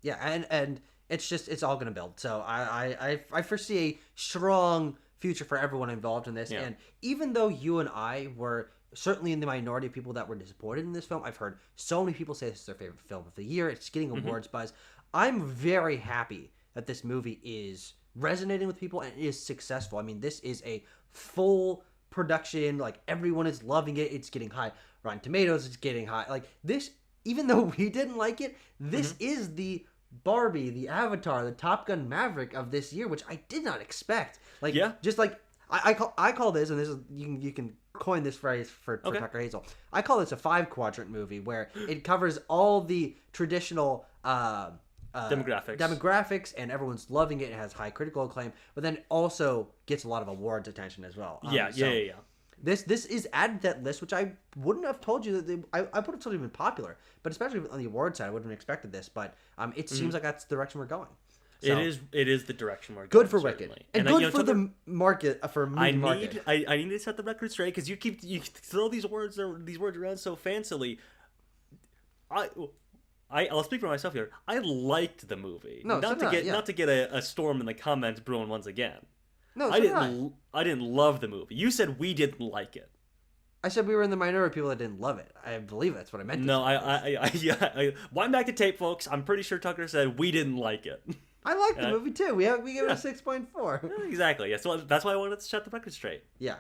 And it's all going to build. So I foresee a strong future for everyone involved in this. Yeah. And even though you and I were certainly in the minority of people that were disappointed in this film, I've heard so many people say this is their favorite film of the year. It's getting awards buzz. I'm very happy that this movie is resonating with people and is successful. I mean, this is a full production. Like, everyone is loving it. It's getting high Rotten Tomatoes. It's getting high. Like, this, even though we didn't like it, this is the Barbie, the Avatar, the Top Gun Maverick of this year, which I did not expect. Like, just like, I call this, and this is, you can coin this phrase for Tucker Hazel. I call this a 5-quadrant movie where it covers all the traditional demographics, and everyone's loving it. It has high critical acclaim, but then also gets a lot of awards attention as well. Yeah. This is added to that list, which I wouldn't have told you that I would have told you it'd been popular, but especially on the award side, I wouldn't have expected this. But it seems like that's the direction we're going. So, it is the direction we're going. Good for certainly. Wicked, and good for the market market. I need to set the record straight because you throw these words around so fancily. I'll speak for myself here. I liked the movie. No, not to get a storm in the comments brewing once again. No, I didn't love the movie. You said we didn't like it. I said we were in the minority of people that didn't love it. I believe that's what I meant. No, wind back to tape, folks. I'm pretty sure Tucker said we didn't like it. I liked the movie too. We gave it a 6.4. Exactly. Yeah. So that's why I wanted to set the record straight. Yeah.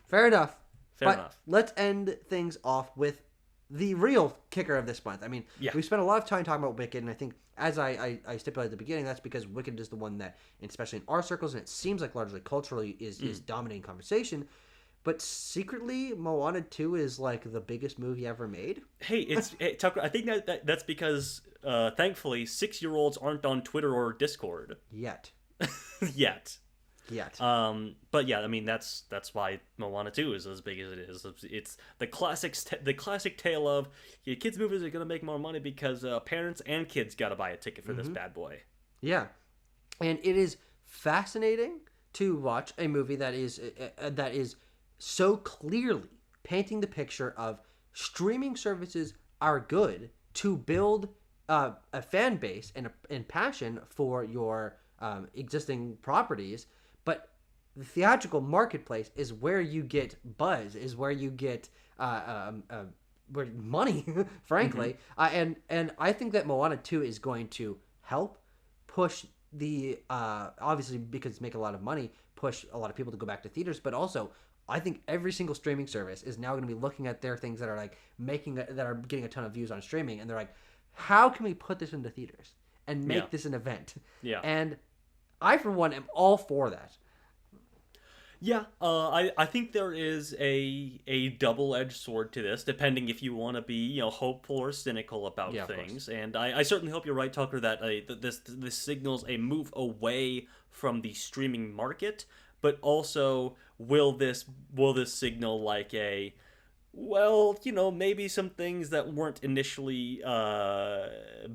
Fair enough. Fair enough. Let's end things off with the real kicker of this month. I mean, we spent a lot of time talking about Wicked, and I think, as I stipulated at the beginning, that's because Wicked is the one that, especially in our circles, and it seems like largely culturally, is dominating conversation. But secretly, Moana 2 is like the biggest movie ever made. Hey, Tucker, I think that's because, thankfully, 6-year-olds aren't on Twitter or Discord. Yet. But yeah, I mean that's why Moana 2 is as big as it is. It's the classic tale of kids' movies are gonna make more money because parents and kids gotta buy a ticket for this bad boy. Yeah, and it is fascinating to watch a movie that is so clearly painting the picture of streaming services are good to build a fan base and passion for your existing properties. But the theatrical marketplace is where you get buzz, is where you get money, frankly. And I think that Moana 2 is going to help push the, obviously because it's making a lot of money, push a lot of people to go back to theaters. But also, I think every single streaming service is now going to be looking at their things that are like that are getting a ton of views on streaming. And they're like, how can we put this into theaters and make this an event? Yeah. And I, for one, am all for that. Yeah, I think there is a double-edged sword to this, depending if you want to be hopeful or cynical about things. And I certainly hope you're right, Tucker, that this signals a move away from the streaming market, but also will this signal like a, well, maybe some things that weren't initially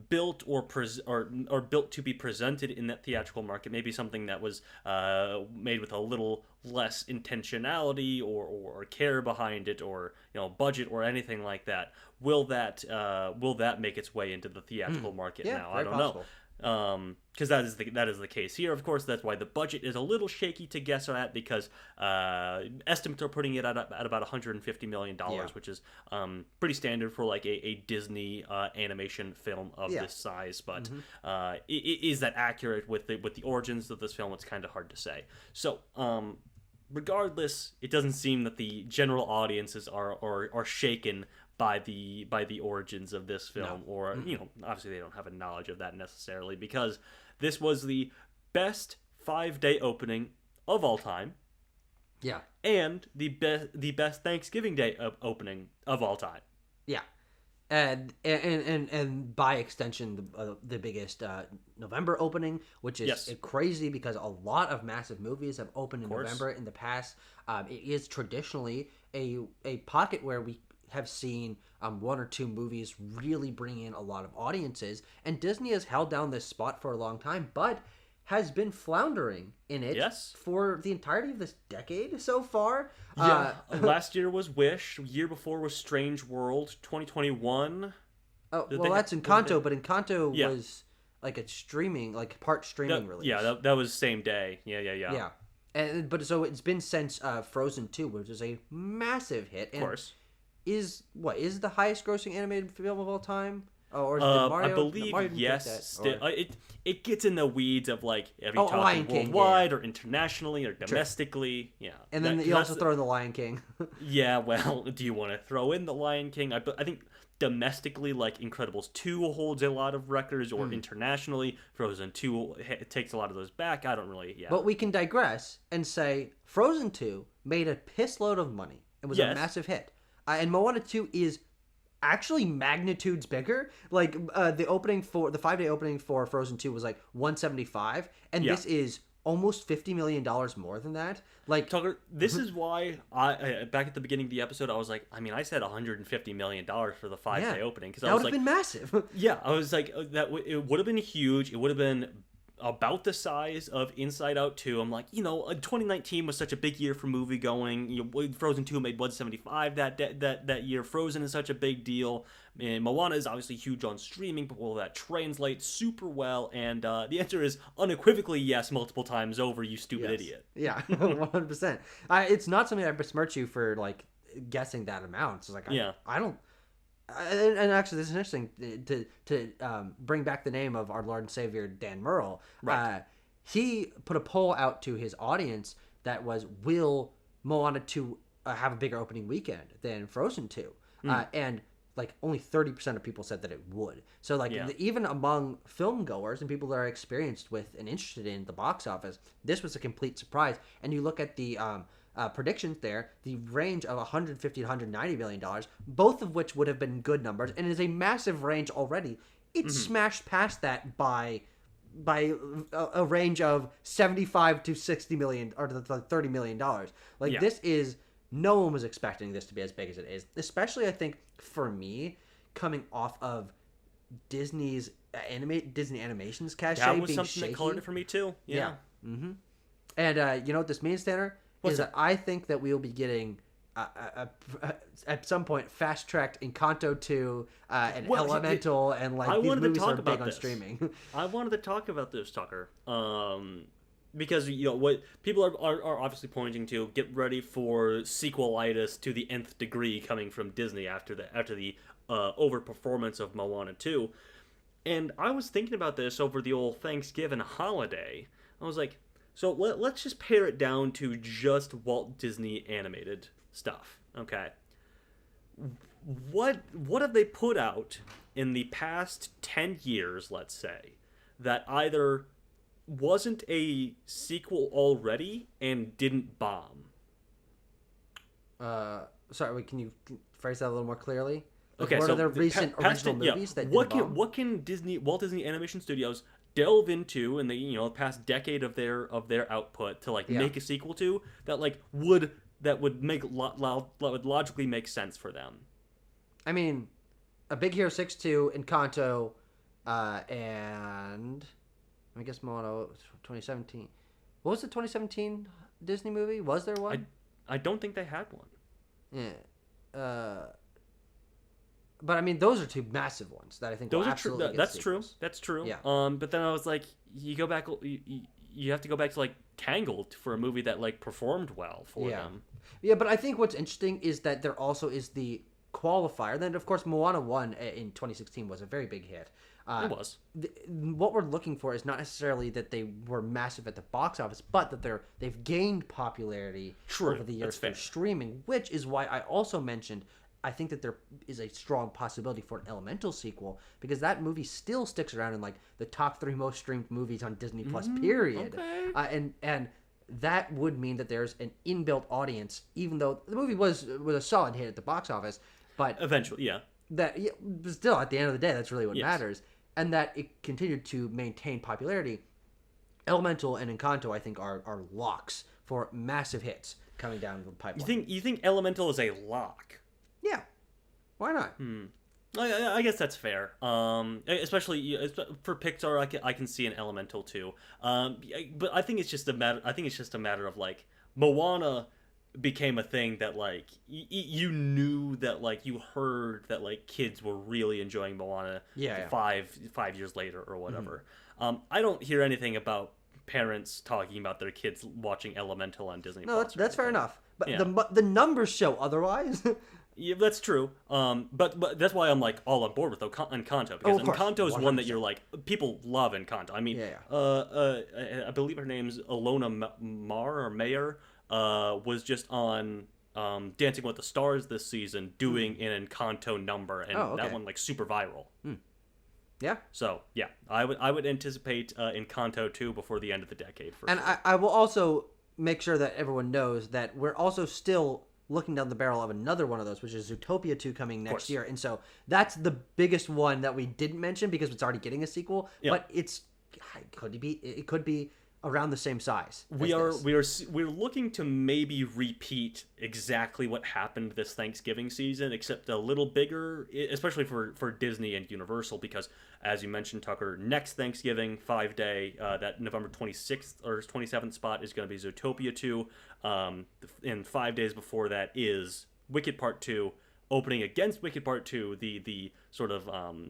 built or built to be presented in that theatrical market, maybe something that was made with a little less intentionality or care behind it, or budget or anything like that. Will that make its way into the theatrical market now? I don't know. Because that is the case here. Of course, that's why the budget is a little shaky to guess at, because estimates are putting it at about $150 million, which is pretty standard for like a Disney animation film of this size. But is that accurate with the origins of this film? It's kind of hard to say. So regardless, it doesn't seem that the general audiences are shaken by the origins of this film, or obviously they don't have a knowledge of that necessarily, because this was the best 5-day opening of all time, and the best Thanksgiving Day opening of all time, and by extension the biggest November opening, which is crazy because a lot of massive movies have opened in November in the past. It is traditionally a pocket where we have seen one or two movies really bring in a lot of audiences, and Disney has held down this spot for a long time, but has been floundering in it for the entirety of this decade so far. Last year was Wish. Year before was Strange World. 2021. Oh, well, that's Encanto, but Encanto was like a streaming, like part streaming release. Yeah, that was same day. Yeah. But so it's been since Frozen 2, which is a massive hit. Of course. Is the highest grossing animated film of all time? Or is it Mario? I believe yes. It gets in the weeds of like, have you Lion talking worldwide or internationally or domestically? Yeah. And then you also throw in the Lion King. Yeah, well, do you want to throw in the Lion King? I think domestically, like Incredibles 2 holds a lot of records, or internationally, Frozen 2 takes a lot of those back. I don't really. Yeah. But we can digress and say Frozen 2 made a piss load of money. It was a massive hit. And Moana 2 is actually magnitudes bigger. Like the 5-day opening for Frozen 2 was like 175, and this is almost $50 million more than that. Like, Tucker, this is why I back at the beginning of the episode I was like, I mean, I said $150 million for the 5-day opening because I was that would like, have been massive. yeah, I was like it would have been huge. It would have been about the size of Inside Out 2. I'm like, 2019 was such a big year for movie going. Frozen 2 made 175 that year. Frozen is such a big deal. And Moana is obviously huge on streaming, but will that translate super well? And the answer is unequivocally yes, multiple times over, you stupid idiot. Yeah, 100%. It's not something I besmirch you for, like, guessing that amount. It's like, I don't... And actually, this is interesting to bring back the name of our Lord and Savior, Dan Murrell. Right. He put a poll out to his audience that was, will Moana 2 have a bigger opening weekend than Frozen 2? And like only 30% of people said that it would. So like even among film goers and people that are experienced with and interested in the box office, this was a complete surprise. And you look at the predictions there, the range of $150 to $190 million, both of which would have been good numbers, and is a massive range already. It smashed past that by a range of 75 to 60 million or $30 million. Like this is, no one was expecting this to be as big as it is, especially I think for me coming off of Disney's Disney Animation's cachet that was being something shaky. that colored it for me too. And you know what this means, Tanner? What's is that I think that we will be getting at some point fast-tracked Encanto 2 and Elemental, and like these movies are big on streaming. I wanted to talk about this, Tucker, because what people are obviously pointing to, get ready for sequelitis to the nth degree coming from Disney after the overperformance of Moana 2. And I was thinking about this over the old Thanksgiving holiday. I was like, so let's just pare it down to just Walt Disney animated stuff, okay? What have they put out in the past 10 years, let's say, that either wasn't a sequel already and didn't bomb? Sorry, wait, can you phrase that a little more clearly? Like, Okay, what so are the recent original movies that didn't bomb? What can Walt Disney Animation Studios delve into in the past decade of their output to make a sequel to that would logically make sense for them? I mean, a Big Hero 6 2, Encanto, and I guess Moana 2017. What was the 2017 Disney movie? Was there one? I don't think they had one. Yeah. But I mean, those are two massive ones that I think those will are true. absolutely That's get true. sequels. That's true. Yeah. But then I was like, you go back. You have to go back to Tangled for a movie that performed well for them. Yeah, but I think what's interesting is that there also is the qualifier. Then of course, Moana 1 in 2016 was a very big hit. It was. What we're looking for is not necessarily that they were massive at the box office, but that they've gained popularity over the years through streaming, which is why I also mentioned I think that there is a strong possibility for an Elemental sequel, because that movie still sticks around in the top 3 most streamed movies on Disney Plus, period. Okay. And that would mean that there's an inbuilt audience, even though the movie was a solid hit at the box office, but eventually, that still at the end of the day, that's really what matters, and that it continued to maintain popularity. Elemental and Encanto, I think, are locks for massive hits coming down the pipeline. You think Elemental is a lock? Yeah, why not? I guess that's fair. Especially for Pixar, I can see an Elemental too. But I think it's just a matter of Moana became a thing that you knew that you heard that kids were really enjoying Moana. Five years later or whatever. I don't hear anything about parents talking about their kids watching Elemental on Disney. No, that's fair enough. But the numbers show otherwise. Yeah, that's true. But that's why I'm all on board with Encanto, because Encanto is 100%. One that you're people love Encanto. I mean, I believe her name's Alona Mayer was just on Dancing with the Stars this season doing an Encanto number, and that one super viral. Yeah. So yeah, I would anticipate Encanto 2 before the end of the decade. I will also make sure that everyone knows that we're also still looking down the barrel of another one of those, which is Zootopia 2 coming next year. And so that's the biggest one that we didn't mention because it's already getting a sequel. Yep. But it could be around the same size. We're looking to maybe repeat exactly what happened this Thanksgiving season, except a little bigger, especially for Disney and Universal, because as you mentioned, Tucker, next Thanksgiving 5-day, that November 26th or 27th spot is going to be Zootopia 2. And 5 days before that is Wicked Part 2. Opening against Wicked Part 2, the sort of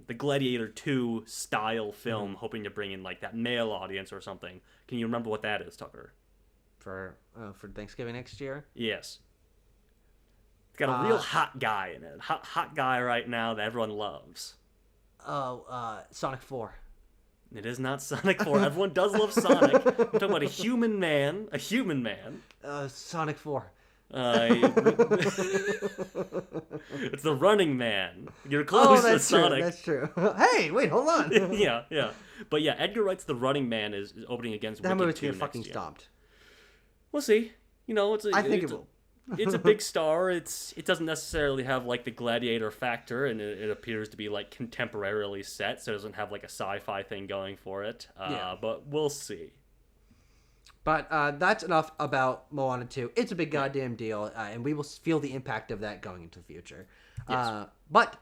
the Gladiator 2 style film, hoping to bring in like that male audience or something. Can you remember what that is, Tucker? For Thanksgiving next year? Yes. It's got a real hot guy in it. Hot guy right now that everyone loves. Sonic 4. It is not Sonic 4. Everyone does love Sonic. I'm talking about a human man. A human man. Sonic 4. It's the Running Man. You're close to Sonic. That's true. Hey, wait, hold on. yeah. But yeah, Edgar Wright's The Running Man is opening against Wicked 2 movie's gonna next fucking year. stomped. We'll see. You know, I think it will. It's a big star. It doesn't necessarily have like the Gladiator factor, and it appears to be like contemporarily set, so it doesn't have like a sci-fi thing going for it. But we'll see. But that's enough about Moana 2. It's a big goddamn deal, and we will feel the impact of that going into the future. Yes. But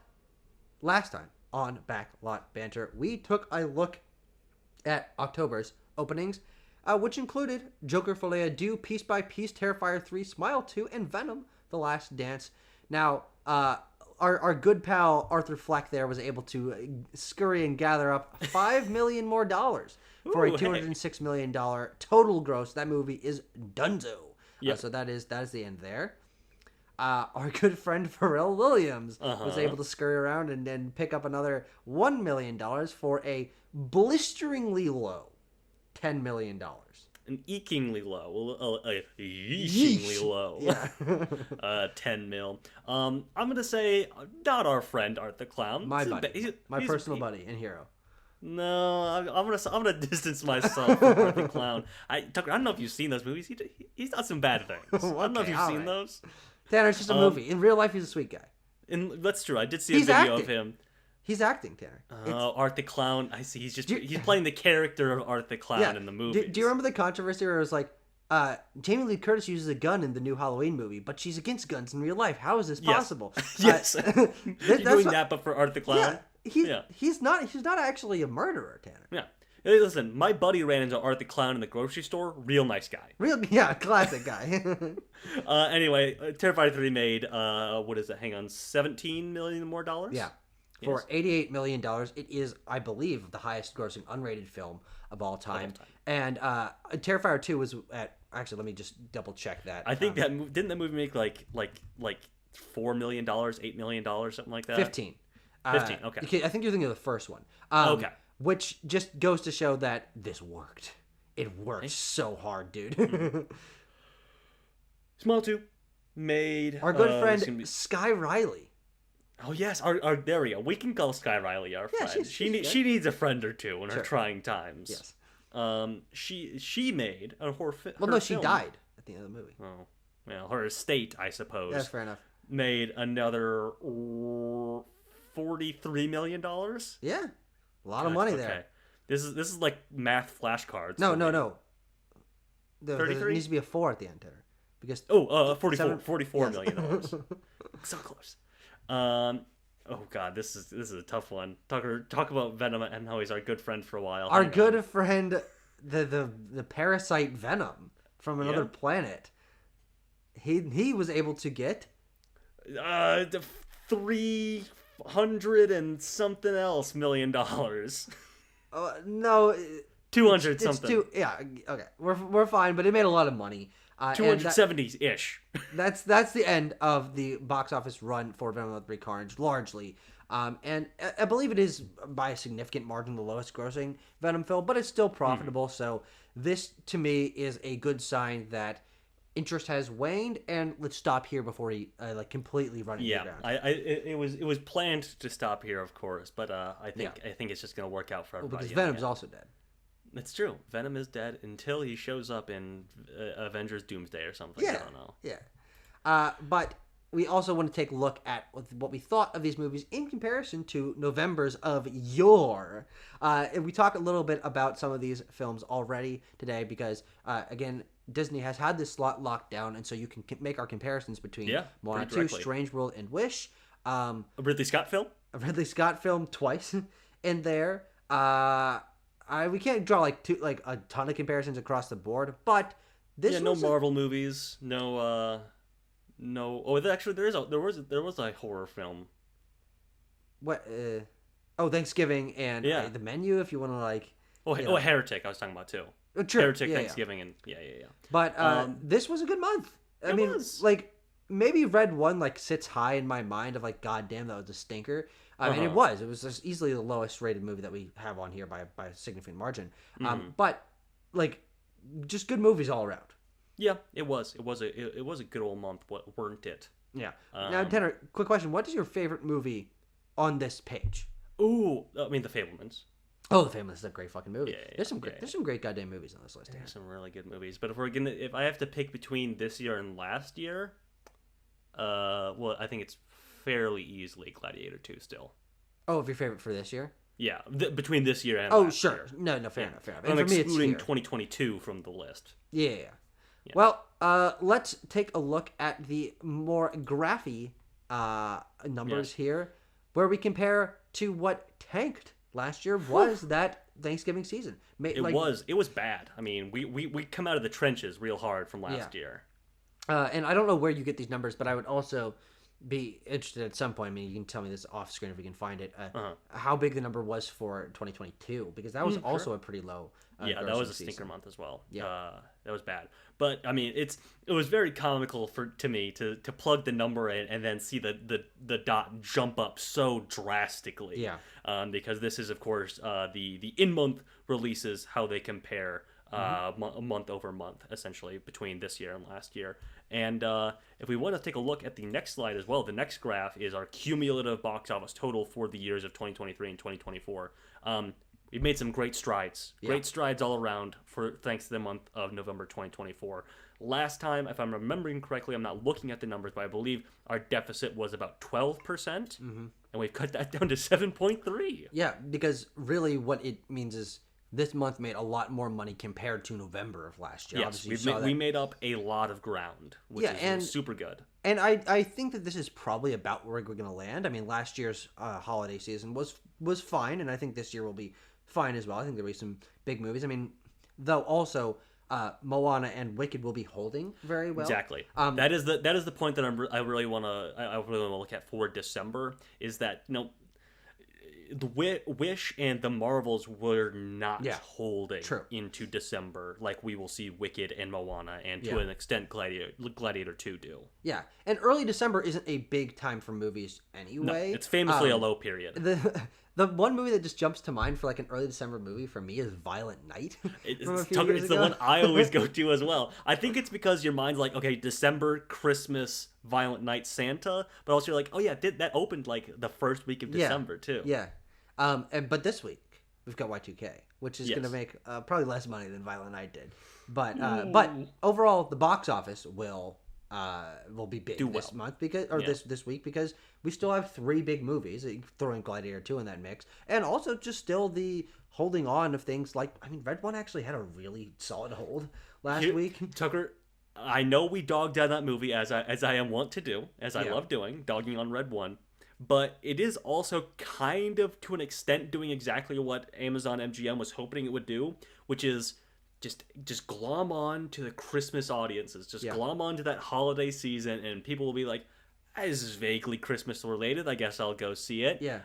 last time on Backlot Banter, we took a look at October's openings, which included Joker Folie à Deux, Piece by Piece, Terrifier 3, Smile 2, and Venom: The Last Dance. Now, our good pal Arthur Fleck there was able to scurry and gather up $5 million more for a $206 million total gross. That movie is donezo. Yep. So that is the end there. Our good friend Pharrell Williams was able to scurry around and then pick up another $1 million for a blisteringly low $10 million. An ekingly low, yeekingly low, yeah. 10 mil. I'm gonna say not our friend Art the Clown. My buddy, my personal buddy and hero. No, I'm gonna distance myself from Art the Clown. Tucker, I don't know if you've seen those movies. He's done some bad things. I don't know if you've seen those. Tanner, it's just a movie. In real life, he's a sweet guy. And that's true. I did see a video of him. He's acting, Tanner. Art the Clown. I see. He's playing the character of Art the Clown in the movie. Do you remember the controversy where it was like, Jamie Lee Curtis uses a gun in the new Halloween movie, but she's against guns in real life. How is this possible? Yes. You're doing that, but for Art the Clown. Yeah. He's not actually a murderer, Tanner. Yeah. Hey, listen, my buddy ran into Art the Clown in the grocery store. Real nice guy. Classic guy. Anyway, Terrifier 3 made, what is it? Hang on, $17 million more dollars? Yeah. For $88 million. It is, I believe, the highest grossing unrated film of all time. And Terrifier 2 was at, actually, let me just double check that. I think didn't that movie make like $4 million, $8 million, something like that? 15. 15, okay. I think you're thinking of the first one. Okay. Which just goes to show that this worked. It worked so hard, dude. Smile 2 made... Our good friend, Sky Riley. Oh, yes. There we go. We can call Sky Riley our friend. She needs a friend or two in her trying times. Yes. She made a horror film. Well, no, she died at the end of the movie. Oh. Well, her estate, I suppose. That's fair enough. Made another $43 million? Yeah. A lot of money there. Okay. This is like math flashcards. No. There needs to be a 4 at the end there. Because $44 million. So close. Oh god, this is a tough one. Tucker, talk about Venom and how he's our good friend for a while. Our good friend, the parasite Venom from another planet. He was able to get 300 and something else million dollars. No, 200 something. Okay, we're fine, but it made a lot of money. 270-ish. That's the end of the box office run for Venom 3 Carnage, largely. And I believe it is by a significant margin the lowest grossing Venom film, but it's still profitable. So this, to me, is a good sign that interest has waned, and let's stop here before he completely run into the ground. It was planned to stop here, of course, but I think it's just going to work out for everybody. Because Venom's also dead. It's true. Venom is dead until he shows up in Avengers Doomsday or something. I don't know. Yeah. But we also want to take a look at what we thought of these movies in comparison to November's of yore. And we talk a little bit about some of these films already today because, again, Disney has had this slot locked down, and so you can make our comparisons between Moana 2, Strange World, and Wish. A Ridley Scott film? A Ridley Scott film twice in there. We can't draw like a ton of comparisons across the board, but this no Marvel movies, no. Oh, actually, there was a horror film. What? Thanksgiving and The Menu. If you want to like. Heretic. I was talking about too. True. Heretic, Thanksgiving, and yeah. But this was a good month. I mean, like maybe Red One like sits high in my mind of like, God damn, that was a stinker. I mean, it was just easily the lowest rated movie that we have on here by a significant margin. But like, just good movies all around. Yeah, it was. It was a good old month, weren't it? Yeah. Now, Tanner, quick question: what is your favorite movie on this page? Ooh, I mean, The Fabelmans. Oh, The Fabelmans is a great fucking movie. Yeah, there's some great goddamn movies on this list. There's some really good movies, but if I have to pick between this year and last year, I think it's fairly easily Gladiator 2 still. Oh, your favorite for this year? Yeah, between this year and last year. No, fair enough. And I'm excluding 2022 from the list. Yeah. Well, let's take a look at the more graphy numbers here, where we compare to what tanked last year was that Thanksgiving season. It was bad. I mean, we come out of the trenches real hard from last year. And I don't know where you get these numbers, but I would also be interested at some point. I mean, you can tell me this off screen if we can find it. How big the number was for 2022, because that was also a pretty low. That was a stinker month as well. Yeah, that was bad. But I mean, it was very comical to me to plug the number in and then see the dot jump up so drastically. Yeah. Because this is of course the in-month releases, how they compare. Month over month, essentially, between this year and last year. And if we want to take a look at the next slide as well, the next graph is our cumulative box office total for the years of 2023 and 2024. We've made some great strides. Great strides all around thanks to the month of November 2024. Last time, if I'm remembering correctly, I'm not looking at the numbers, but I believe our deficit was about 12%, and we've cut that down to 7.3%. Yeah, because really what it means is this month made a lot more money compared to November of last year. Yes, we made up a lot of ground, which is super good. And I think that this is probably about where we're going to land. I mean, last year's holiday season was fine, and I think this year will be fine as well. I think there'll be some big movies. I mean, though also Moana and Wicked will be holding very well. Exactly. That is the point that I really want to look at for December, is that the Wish and the Marvels were not holding into December like we will see Wicked and Moana and to an extent Gladiator 2 do. Yeah, and early December isn't a big time for movies anyway. No, it's famously a low period. The one movie that just jumps to mind for like an early December movie for me is Violent Night. It's the one I always go to as well. I think it's because your mind's like, okay, December, Christmas, Violent Night, Santa, but also you're like, oh yeah, that opened like the first week of December too. Yeah. But this week we've got Y2K, which is going to make probably less money than Violent Night did. But overall, the box office will be big this month this week, because we still have 3 big movies. You can throw in Gladiator 2 in that mix, and also just still the holding on of things like, I mean, Red One actually had a really solid hold last week. Tucker, I know we dogged down that movie as I am wont to do, as I love doing, dogging on Red One. But it is also kind of, to an extent, doing exactly what Amazon MGM was hoping it would do, which is just glom on to the Christmas audiences. Just glom on to that holiday season, and people will be like, this is vaguely Christmas related, I guess I'll go see it. Yeah.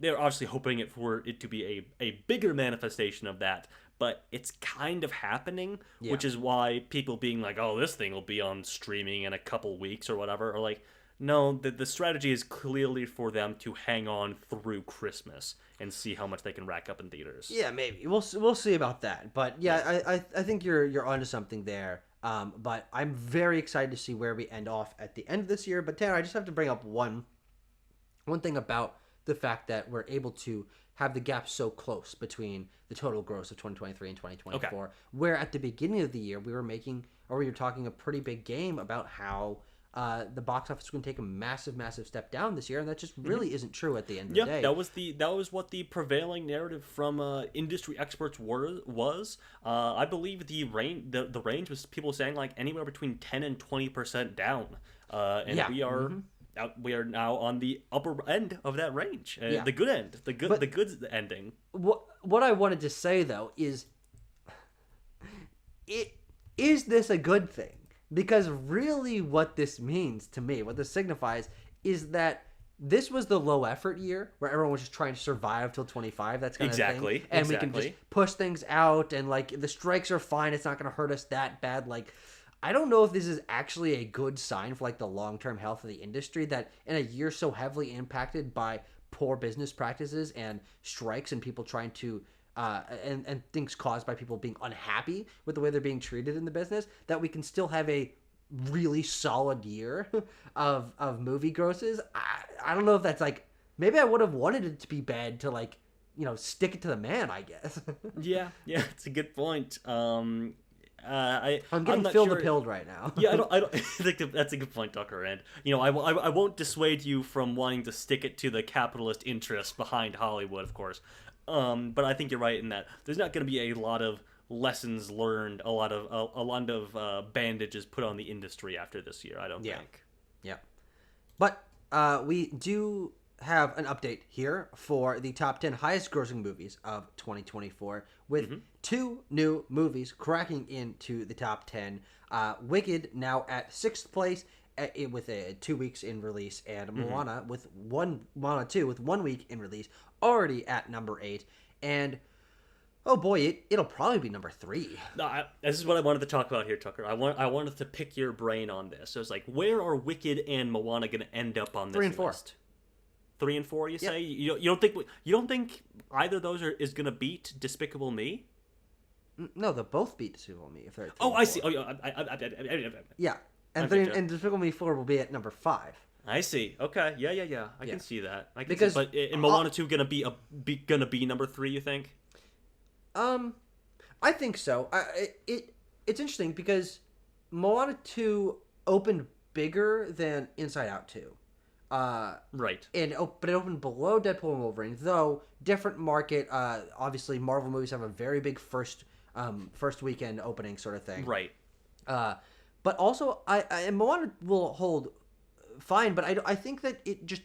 They're obviously hoping for it to be a bigger manifestation of that, but it's kind of happening, which is why people being like, oh, this thing will be on streaming in a couple weeks or whatever, are like, no, the strategy is clearly for them to hang on through Christmas and see how much they can rack up in theaters. Yeah, maybe we'll see about that. But yeah, I think you're onto something there. But I'm very excited to see where we end off at the end of this year. But Tanner, I just have to bring up one thing about the fact that we're able to have the gap so close between the total gross of 2023 and 2024, where at the beginning of the year we were talking a pretty big game about how the box office is going to take a massive step down this year, and that just really isn't true at the end of the day. that was what the prevailing narrative from industry experts was. I believe the range was people saying like anywhere between 10 and 20% down, and we are now on the upper end of that range, the good end, the good ending. What I wanted to say though is, is this a good thing? Because really what this means to me, what this signifies, is that this was the low effort year where everyone was just trying to survive till 25, that's kind of thing. And we can just push things out, and like the strikes are fine, it's not going to hurt us that bad. Like, I don't know if this is actually a good sign for like the long-term health of the industry, that in a year so heavily impacted by poor business practices and strikes and people trying to and things caused by people being unhappy with the way they're being treated in the business, that we can still have a really solid year of movie grosses. I don't know if that's like, maybe I would have wanted it to be bad to like, stick it to the man, I guess. yeah, it's a good point. I'm getting filled pilled right now. I don't think that's a good point, Tucker. And I won't dissuade you from wanting to stick it to the capitalist interests behind Hollywood, of course. But I think you're right in that there's not going to be a lot of lessons learned, a lot of bandages put on the industry after this year, I don't think. Yeah. But we do have an update here for the top 10 highest grossing movies of 2024, with two new movies cracking into the top 10. Wicked now at 6th place with 2 weeks in release, and Moana 2 with 1 week in release, already at number 8. And oh boy, it'll probably be number 3. This is what I wanted to talk about here, Tucker. I wanted to pick your brain on this. So it's like, where are Wicked and Moana going to end up on this 3 and 4 list? 3 and 4, you say? You don't think either of those is going to beat Despicable Me? No, they'll both beat Despicable Me if they're at 3 Oh, and 4. I see. Oh, yeah. Yeah. And Despicable Me 4 will be at number 5. I see. Okay. Yeah. I can see that. But in Moana 2 gonna be number 3, you think? I think so. It's interesting because Moana 2 opened bigger than Inside Out 2. Right. But it opened below Deadpool and Wolverine, though different market. Obviously, Marvel movies have a very big first weekend opening sort of thing. Right. But also, and Moana will hold fine, but I think that it just,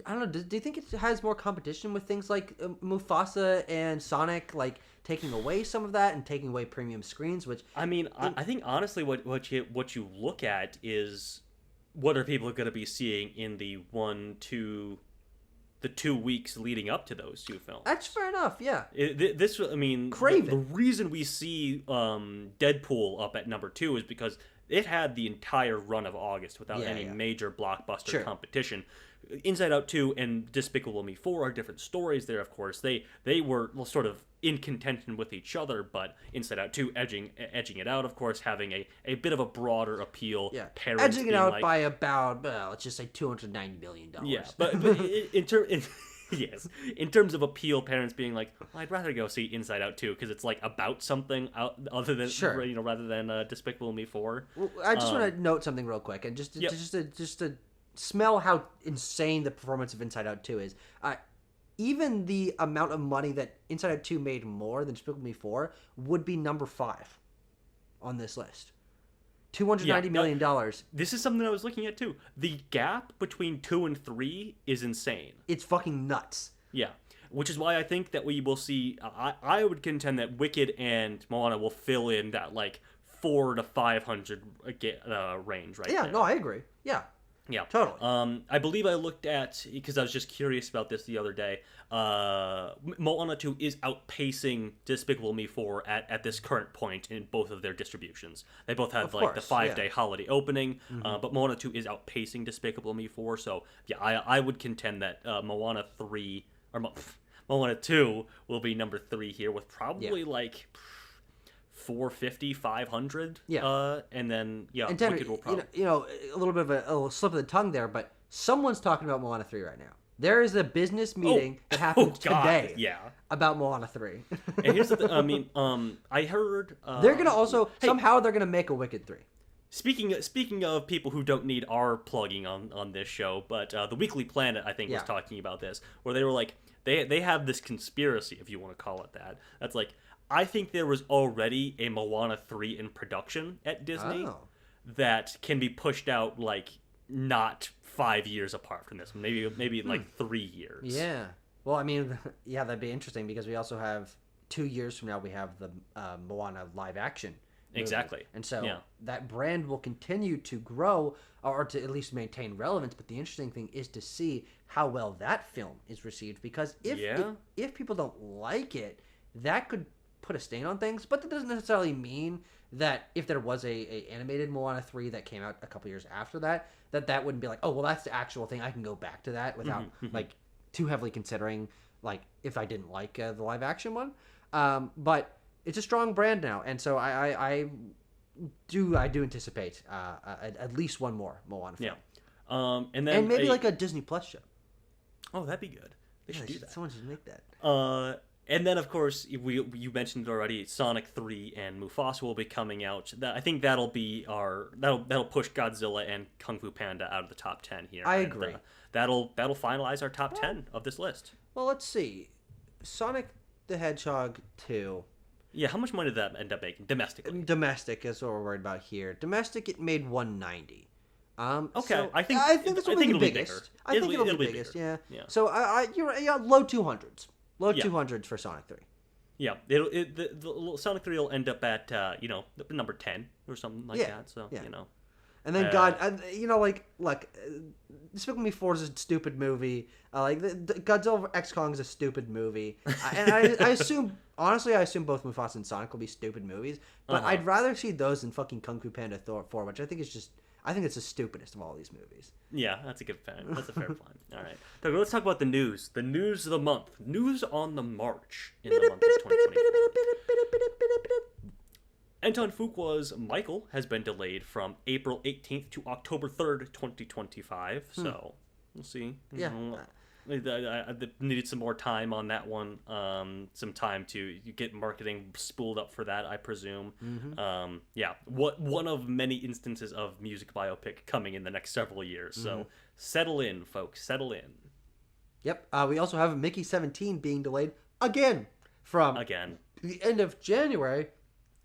I don't know, do you think it has more competition with things like Mufasa and Sonic, like taking away some of that and taking away premium screens? Which I mean, I think honestly, what you look at is what are people going to be seeing in the 2 weeks leading up to those two films. That's fair enough, yeah. Kraven. The reason we see Deadpool up at number 2 is because it had the entire run of August without any major blockbuster competition. Inside Out 2 and Despicable Me 4 are different stories there, of course. They were sort of in contention with each other, but Inside Out 2 edging it out, of course, having a bit of a broader appeal. Yeah, edging it out by about, let's just say $290 million. Yeah, but yes, in terms of appeal, parents being like, well, I'd rather go see Inside Out 2 because it's like about something other than rather than Despicable Me 4. Well, I just want to note something real quick, and just to smell how insane the performance of Inside Out 2 is. Even the amount of money that Inside Out 2 made more than Despicable Me 4 would be number 5 on this list. $290 million. This is something I was looking at too. The gap between 2 and 3 is insane. It's fucking nuts. Yeah. Which is why I think that we will see, I would contend that Wicked and Moana will fill in that like 400 to 500 range right there. No, I agree. Yeah, totally. I believe I looked at, because I was just curious about this the other day, Moana 2 is outpacing Despicable Me 4 at this current point in both of their distributions. They both have the 5-day holiday opening, but Moana 2 is outpacing Despicable Me 4, so yeah, I would contend that Moana 2 will be number 3 here with probably like 450, 500. Yeah. And then, and Wicked will probably... a little bit of a slip of the tongue there, but someone's talking about Moana 3 right now. There is a business meeting that happened today about Moana 3. And here's the thing, I heard... they're going to also... somehow they're going to make a Wicked 3. Speaking of people who don't need our plugging on this show, but the Weekly Planet, I think, was talking about this, where they were like, they have this conspiracy, if you want to call it that. That's like, I think there was already a Moana 3 in production at Disney that can be pushed out, like, not 5 years apart from this. Maybe like 3 years. Yeah. Well, I mean, yeah, that'd be interesting because we also have 2 years from now, we have the Moana live action movie. Exactly. And so that brand will continue to grow or to at least maintain relevance. But the interesting thing is to see how well that film is received, because if people don't like it, that could put a stain on things. But that doesn't necessarily mean that if there was a animated Moana 3 that came out a couple years after that, that wouldn't be like, oh, well, that's the actual thing. I can go back to that without like too heavily considering like if I didn't like the live action one. But it's a strong brand now, and so I do anticipate at least one more Moana film. Yeah. And maybe like a Disney Plus show. Oh, that'd be good. They should do that. Someone should make that. And then, of course, you mentioned it already. Sonic 3 and Mufasa will be coming out. I think that'll push Godzilla and Kung Fu Panda out of the top 10 here. I agree. That'll finalize our top 10 of this list. Well, let's see. Sonic the Hedgehog 2. Yeah, how much money did that end up making domestically? Domestic is what we're worried about here. Domestic, it made 190. Okay, so I think this will be the biggest. I think it'll be biggest. Yeah. So you're right, low 200s. Low 200s for Sonic 3. Yeah, the Sonic 3 will end up at number 10 or something like that. So And then look, Despicable Me 4 is a stupid movie. The Godzilla X Kong is a stupid movie. And I assume both Mufasa and Sonic will be stupid movies. But I'd rather see those than fucking Kung Fu Panda 4, which I think it's the stupidest of all these movies. Yeah, that's a fair point. All right. So let's talk about the news. The news of the month. News on the march in the month of 2024. Anton Fuqua's Michael has been delayed from April 18th to October 3rd, 2025. So we'll see. Yeah. I needed some more time on that one. Some time to get marketing spooled up for that, I presume. One of many instances of music biopic coming in the next several years. So settle in, folks. Settle in. Yep. We also have Mickey 17 being delayed again from the end of January,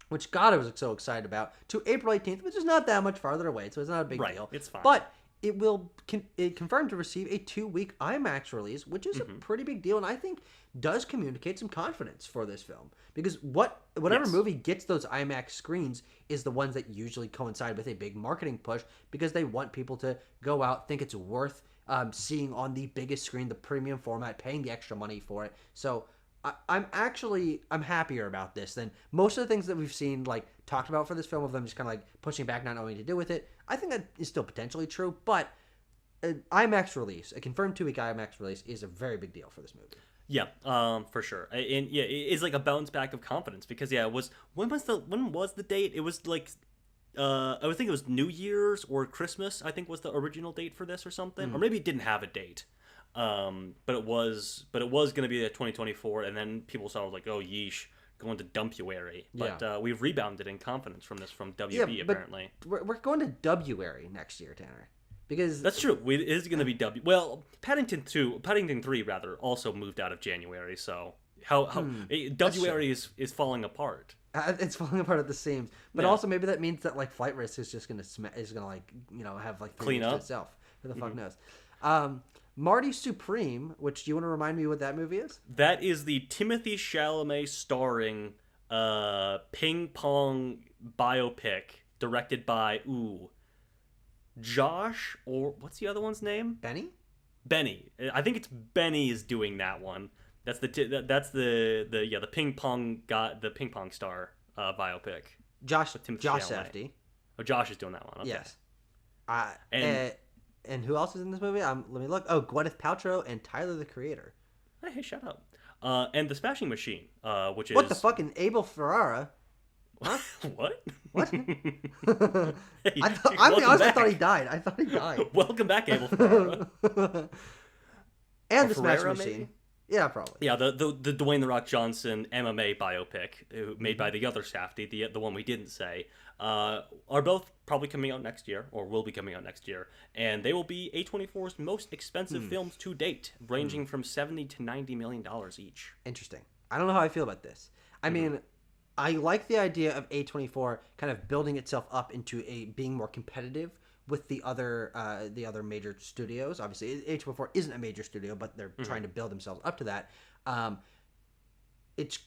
which God I was so excited about, to April 18th, which is not that much farther away, so it's not a big deal. It's fine. But it will confirmed to receive a 2-week IMAX release, which is a pretty big deal, and I think does communicate some confidence for this film. Because whatever movie gets those IMAX screens is the ones that usually coincide with a big marketing push, because they want people to go out, think it's worth seeing on the biggest screen, the premium format, paying the extra money for it. So I'm happier about this than most of the things that we've seen talked about for this film, of them just kind of pushing back, not knowing what to do with it. I think that is still potentially true, but an IMAX release, a confirmed 2-week IMAX release, is a very big deal for this movie. Yeah, for sure. And it is like a bounce back of confidence, because it was when was the date? It was I would think it was New Year's or Christmas, I think was the original date for this or something, or maybe it didn't have a date. But it was going to be 2024, and then people saw like, oh yeesh, going to Dumpuary. But we've rebounded in confidence from this from WB apparently. We're going to Dumpuary next year, Tanner. Because that's true. It is going to be Well, Paddington 3 rather also moved out of January. So how Dumpuary is falling apart. It's falling apart at the seams. But also maybe that means that Flight Risk is just going to have clean up itself. Who the fuck knows? Marty Supreme, which, do you want to remind me what that movie is? That is the Timothée Chalamet starring ping pong biopic directed by Josh, or what's the other one's name? Benny. I think it's Benny is doing that one. That's the ping pong guy, the ping pong star biopic. Josh Safdie. Oh, Josh is doing that one. Okay. Yes. And who else is in this movie? Let me look. Oh, Gwyneth Paltrow and Tyler, the Creator. Hey, shut up. And The Smashing Machine, which is... What the fuck? And Abel Ferrara? Huh? What? Hey, I thought he died. Welcome back, Abel Ferrara. And The Smashing Machine. Yeah, probably. Yeah, the Dwayne The Rock Johnson MMA biopic made by the other Safdie, the one we didn't say, are both probably coming out next year, or will be coming out next year, and they will be A24's most expensive films to date, ranging from $70 to $90 million each. Interesting. I don't know how I feel about this. I mean, I like the idea of A24 kind of building itself up into being more competitive with the other major studios. Obviously, A24 isn't a major studio, but they're trying to build themselves up to that.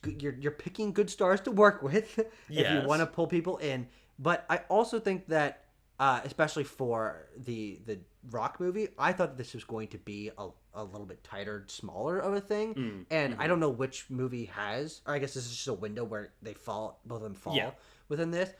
You're picking good stars to work with if you want to pull people in. But I also think that, especially for the Rock movie, I thought this was going to be a little bit tighter, smaller of a thing. I don't know which movie has, or I guess this is just a window where both of them fall within this.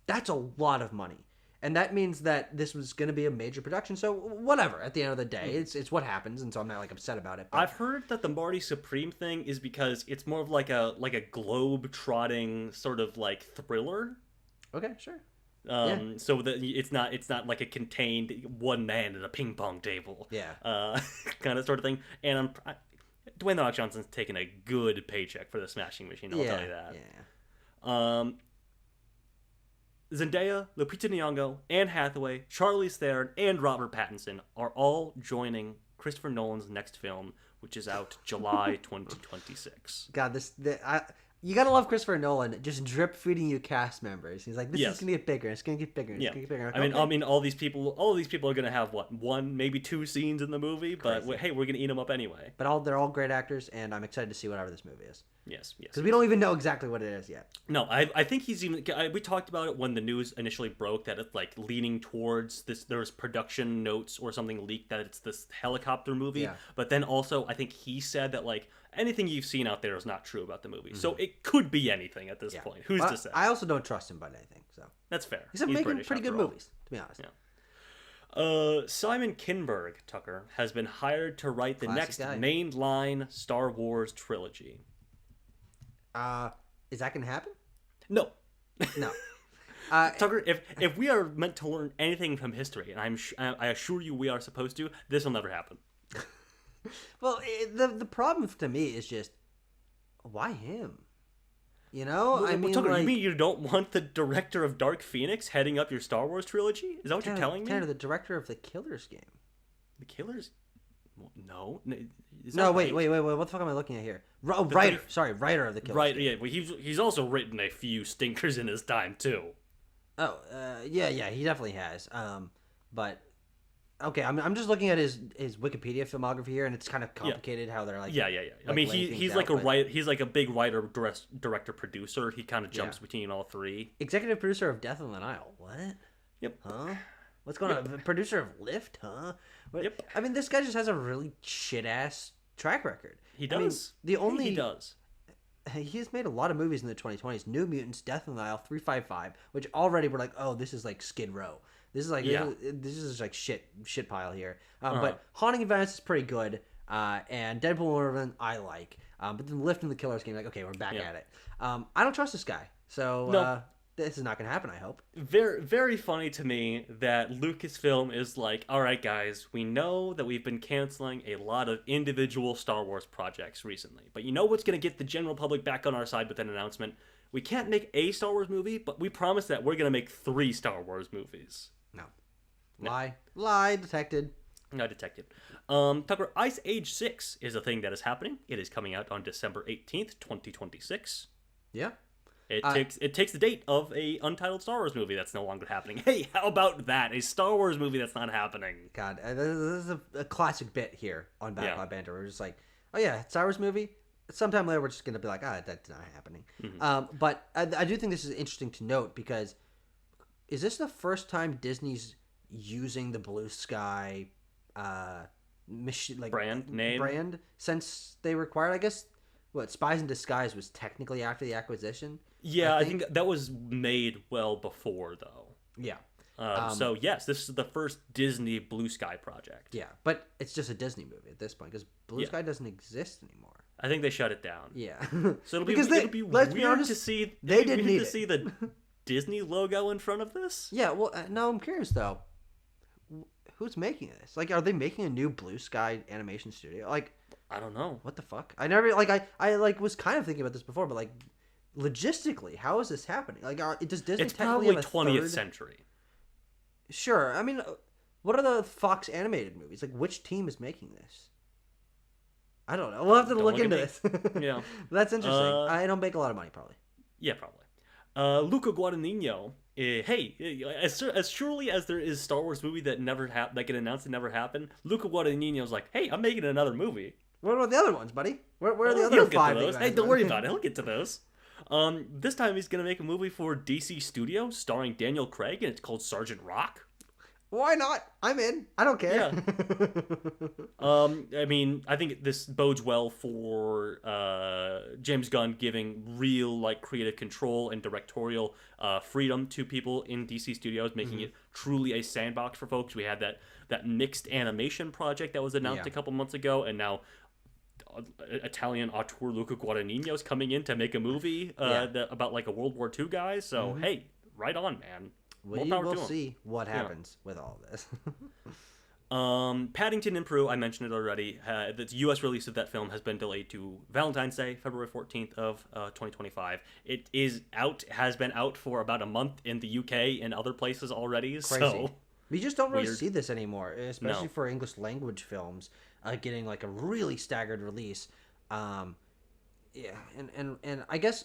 That's a lot of money. And that means that this was going to be a major production. So whatever, at the end of the day, it's what happens, and so I'm not like upset about it. But I've heard that the Marty Supreme thing is because it's more of like a globe trotting sort of like thriller. Okay, sure. So that it's not like a contained one man at a ping pong table. Kind of sort of thing. And Dwayne The Rock Johnson's taking a good paycheck for the Smashing Machine. I'll tell you that. Yeah. Zendaya, Lupita Nyong'o, Anne Hathaway, Charlize Theron, and Robert Pattinson are all joining Christopher Nolan's next film, which is out July 2026. God, you gotta love Christopher Nolan just drip feeding you cast members. He's like, this is gonna get bigger. It's gonna get bigger. It's gonna get bigger. I mean, all these people are gonna have one, maybe two scenes in the movie, but hey, we're gonna eat them up anyway. But they're all great actors, and I'm excited to see whatever this movie is. Yes. Because we don't even know exactly what it is yet. No, I think he's even. We talked about it when the news initially broke that it's like leaning towards this. There's production notes or something leaked that it's this helicopter movie. Yeah. But then also, I think he said that like anything you've seen out there is not true about the movie. So it could be anything at this point. Who's to say? I also don't trust him about anything. So that's fair. He's making British, pretty good movies, to be honest. Yeah. Simon Kinberg, Tucker, has been hired to write the next mainline Star Wars trilogy. Is that gonna happen? No. No. Tucker, if we are meant to learn anything from history, and I assure you we are supposed to, this will never happen. Well, the problem to me is just, why him? You know, I mean, Tucker, you mean you don't want the director of Dark Phoenix heading up your Star Wars trilogy? Is that what you're telling me? Tanner, the director of the Killers game. The Killers? No. No, wait. What the fuck am I looking at here? Writer. Sorry, writer of the Killers. Right. Yeah. Well, he's also written a few stinkers in his time too. Oh, yeah, he definitely has. But okay, I'm just looking at his Wikipedia filmography here, and it's kind of complicated how they're like. Yeah. Like, I mean, he's like he's like a big writer, director, producer. He kind of jumps between all three. Executive producer of Death on the Nile. What? Yep. Huh? What's going on? Producer of Lift? Huh? What? Yep. I mean, this guy just has a really shit ass track record. He does. I mean, he does. He's made a lot of movies in the 2020s. New Mutants, Death on the Nile, 355, which already were like, oh, this is like Skid Row. This is like this is like shit pile here. But Haunting of Venice is pretty good, and Deadpool and Wolverine I like. But then Lift and the Killers game, like, okay, we're back at it. I don't trust this guy, so this is not gonna happen. I hope. Very, very funny to me that Lucasfilm is like, all right, guys, we know that we've been canceling a lot of individual Star Wars projects recently, but you know what's gonna get the general public back on our side with an announcement? We can't make a Star Wars movie, but we promise that we're gonna make 3 Star Wars movies. No. Lie detected. Not detected. Tucker, Ice Age 6 is a thing that is happening. It is coming out on December 18th, 2026. Yeah. It takes the date of a untitled Star Wars movie that's no longer happening. Hey, how about that? A Star Wars movie that's not happening. God, this is a classic bit here on Backlot Banter. We're just like, oh yeah, Star Wars movie. Sometime later, we're just gonna be like, that's not happening. Mm-hmm. But I do think this is interesting to note because is this the first time Disney's using the Blue Sky brand since they required? I guess Spies in Disguise was technically after the acquisition. Yeah, I think that was made well before, though. Yeah. So, yes, this is the first Disney Blue Sky project. Yeah, but it's just a Disney movie at this point because Blue Sky doesn't exist anymore. I think they shut it down. Yeah. So it'll be weird to see the Disney logo in front of this. Yeah, well, now I'm curious, though. Who's making this? Like, are they making a new Blue Sky animation studio? Like, I don't know. What the fuck? I never I like was kind of thinking about this before, but like logistically, how is this happening? Like, does Disney It's technically probably have a 20th third? century. Sure. I mean, what are the Fox animated movies? Like, which team is making this? I don't know. We'll have to Don't look look at into me. this. Yeah. That's interesting. I don't make a lot of money, probably. Yeah, probably. Luca Guadagnino. Hey, as surely as there is Star Wars movie that never that get announced and never happened, Luca Guadagnino's like, hey, I'm making another movie. What about the other ones, buddy? Where are the He'll other get five? to those. Hey, don't worry about it. He'll get to those. This time he's gonna make a movie for DC Studios starring Daniel Craig, and it's called Sergeant Rock. Why not? I'm in. I don't care. I mean, I think this bodes well for James Gunn giving real like creative control and directorial freedom to people in DC Studios, making it truly a sandbox for folks. We had that mixed animation project that was announced a couple months ago, and now Italian auteur Luca Guadagnino is coming in to make a movie about like a World War II guy. So hey, right on, man. We will see what happens with all of this. Paddington in Peru, I mentioned it already. The U.S. release of that film has been delayed to Valentine's Day, February 14th of 2025. It is out, has been out for about a month in the UK and other places already. Crazy. So we just don't really weird. see this anymore, especially for English language films getting like a really staggered release. And I guess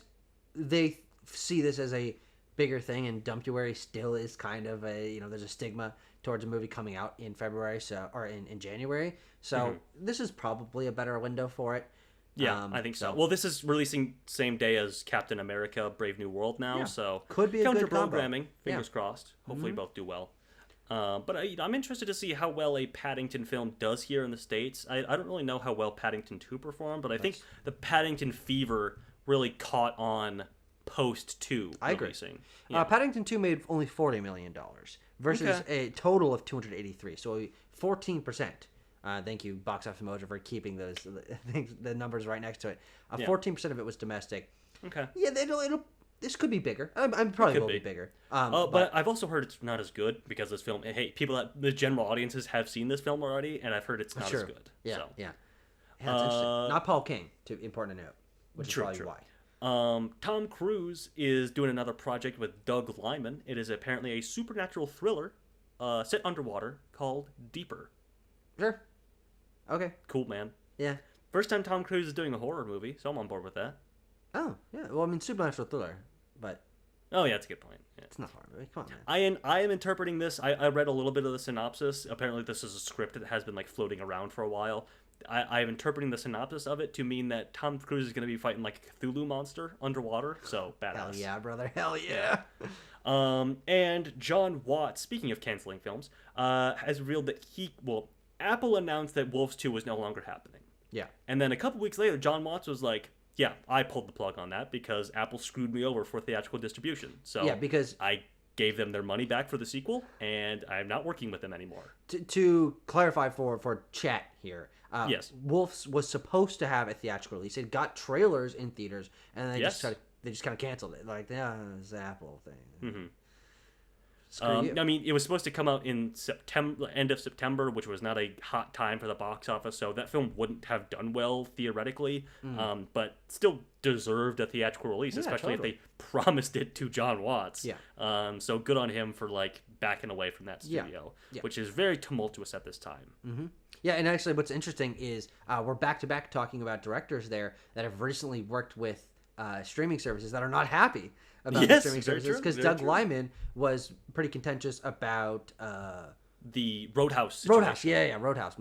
they see this as a bigger thing, and Dumptuary still is kind of a, there's a stigma towards a movie coming out in February, or in January. So this is probably a better window for it. Yeah, I think so. Well, this is releasing same day as Captain America: Brave New World now, so could be a good combo. Counter-programming. Fingers crossed. Hopefully both do well. But I'm interested to see how well a Paddington film does here in the States. I don't really know how well Paddington 2 performed, but I think the Paddington fever really caught on post 2 releasing. Yeah. Paddington 2 made only $40 million versus a total of 283, so 14%. Thank you, Box Office Mojo, for keeping the numbers right next to it. 14% of it was domestic. Okay. Yeah, this could be bigger. I'm probably will be bigger. But I've also heard it's not as good because this film. Hey, the general audiences have seen this film already, and I've heard it's not as good. Yeah, so. yeah. That's interesting. Not Paul King. Important to note, which is probably why. Tom Cruise is doing another project with Doug Liman. It is apparently a supernatural thriller set underwater called Deeper. Sure. Okay. Cool, man. Yeah. First time Tom Cruise is doing a horror movie, so I'm on board with that. Oh, yeah. Well, I mean, supernatural thriller, but... Oh, yeah, that's a good point. Yeah. It's not a horror movie. Come on, man. I am interpreting this. I read a little bit of the synopsis. Apparently, this is a script that has been like floating around for a while. I'm interpreting the synopsis of it to mean that Tom Cruise is going to be fighting like a Cthulhu monster underwater. So badass. Hell yeah, brother. Hell yeah. And John Watts, speaking of canceling films, has revealed that Apple announced that Wolves 2 was no longer happening. Yeah. And then a couple weeks later, John Watts was like, yeah, I pulled the plug on that because Apple screwed me over for theatrical distribution. So yeah, because I gave them their money back for the sequel, and I'm not working with them anymore. To clarify for chat here, yes, Wolves was supposed to have a theatrical release. It got trailers in theaters, and they just kind of canceled it. Like, yeah, it's the Apple thing. Mm-hmm. I mean, it was supposed to come out in September, end of September, which was not a hot time for the box office, so that film wouldn't have done well theoretically, but still deserved a theatrical release, especially if they promised it to John Watts. Yeah. So good on him for like backing away from that studio, which is very tumultuous at this time. Mm-hmm. Yeah, and actually, what's interesting is we're back to back talking about directors there that have recently worked with streaming services that are not happy about the streaming services, because Doug Liman was pretty contentious about the Roadhouse situation. Roadhouse,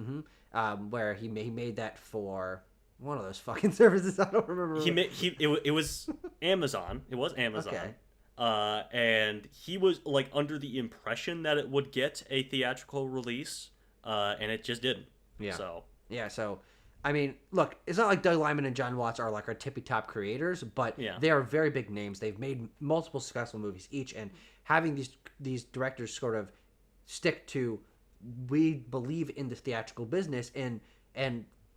where he made that for one of those fucking services. I don't remember. It was Amazon. It was Amazon. Okay. And he was like under the impression that it would get a theatrical release, and it just didn't. So I mean, look, it's not like Doug Liman and John Watts are like our tippy-top creators, but they are very big names. They've made multiple successful movies each, and having these directors sort of stick to, we believe in the theatrical business, and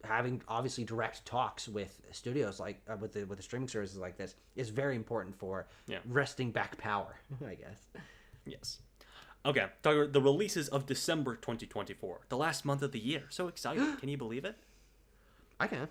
having obviously direct talks with studios like with the streaming services like this is very important for wresting back power, I guess. Yes. Okay, the releases of December 2024, the last month of the year. So exciting. Can you believe it? I can.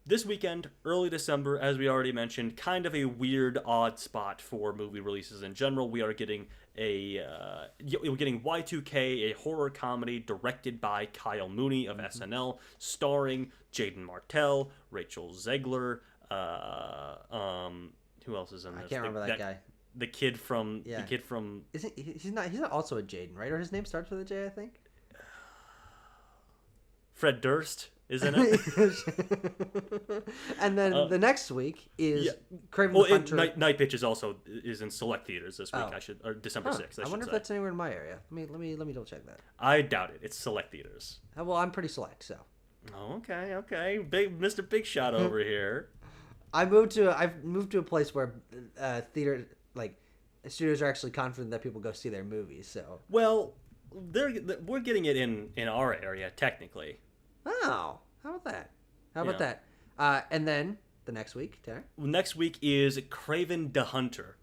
This weekend, early December, as we already mentioned, kind of a weird, odd spot for movie releases in general. We are getting we're getting Y2K, a horror comedy directed by Kyle Mooney of SNL, starring Jaden Martell, Rachel Zegler, who else is in this? I can't remember that guy. The kid from Isn't he's not also a Jaden, right? Or his name starts with a J, I think. Fred Durst is in it. And then the next week is Kraven the Hunter. Night Bitch is in select theaters this week. Or December 6th. I wonder if that's anywhere in my area. Let me double check that. I doubt it. It's select theaters. Well, I'm pretty select, so. Oh, okay. Mr. Big Shot over here. I've moved to a place where theater studios are actually confident that people go see their movies. So. Well, we're getting it in our area technically. Oh, how about that? And then the next week, Tanner? Next week is Kraven the Hunter.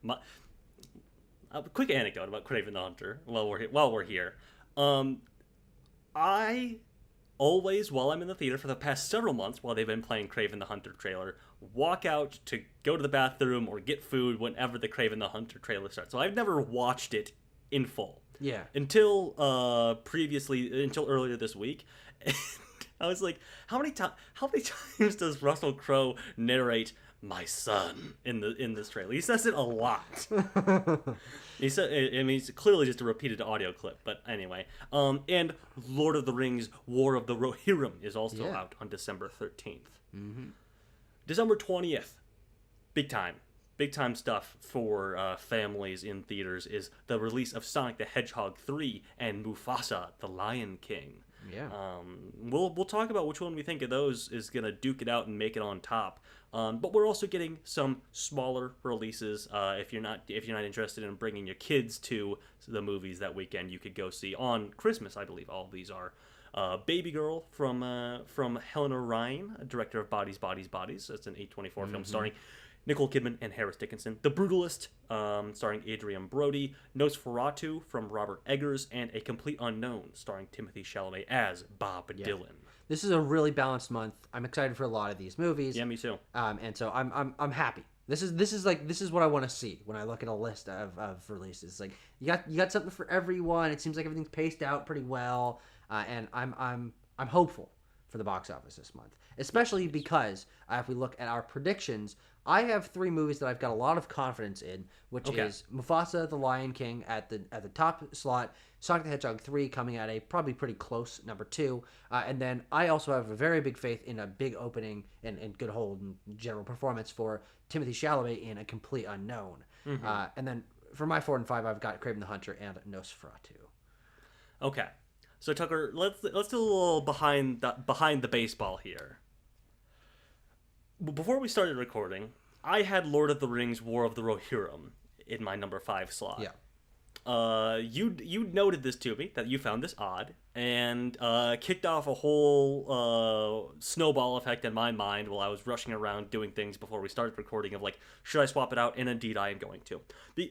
A quick anecdote about Kraven the Hunter while we're here. I always, while I'm in the theater for the past several months, while they've been playing Kraven the Hunter trailer, walk out to go to the bathroom or get food whenever the Kraven the Hunter trailer starts. So I've never watched it in full. Yeah. Until earlier this week. I was like, how many times does Russell Crowe narrate "my son" in this trailer? He says it a lot. He said, I mean, it's clearly just a repeated audio clip, but anyway. And Lord of the Rings: War of the Rohirrim is also out on December 13th. Mm-hmm. December 20th, big time stuff for families in theaters is the release of Sonic the Hedgehog 3 and Mufasa: The Lion King. Yeah. We'll talk about which one we think of those is gonna duke it out and make it on top. But we're also getting some smaller releases. If you're not interested in bringing your kids to the movies that weekend, you could go see on Christmas. I believe all of these are. Baby Girl from Helena Ryan, director of Bodies, Bodies, Bodies. It's an A24 film starring Nicole Kidman and Harris Dickinson. The Brutalist, starring Adrian Brody. Nosferatu from Robert Eggers, and A Complete Unknown, starring Timothy Chalamet as Bob Dylan. This is a really balanced month. I'm excited for a lot of these movies. Yeah, me too. And so I'm happy. This is what I want to see when I look at a list of releases. Like you got something for everyone. It seems like everything's paced out pretty well, and I'm hopeful for the box office this month, especially because if we look at our predictions, I have 3 movies that I've got a lot of confidence in, which is Mufasa: The Lion King at the top slot, Sonic the Hedgehog 3 coming at a probably pretty close number 2, and then I also have a very big faith in a big opening and good hold and general performance for Timothy Chalamet in A Complete Unknown. Mm-hmm. And then for my 4 and 5, I've got Kraven the Hunter and Nosferatu. Okay. So Tucker, let's do a little behind the baseball here. Before we started recording, I had Lord of the Rings: War of the Rohirrim in my number 5 slot. Yeah. You noted this to me, that you found this odd, and kicked off a whole snowball effect in my mind while I was rushing around doing things before we started recording of like, should I swap it out? And indeed I am going to.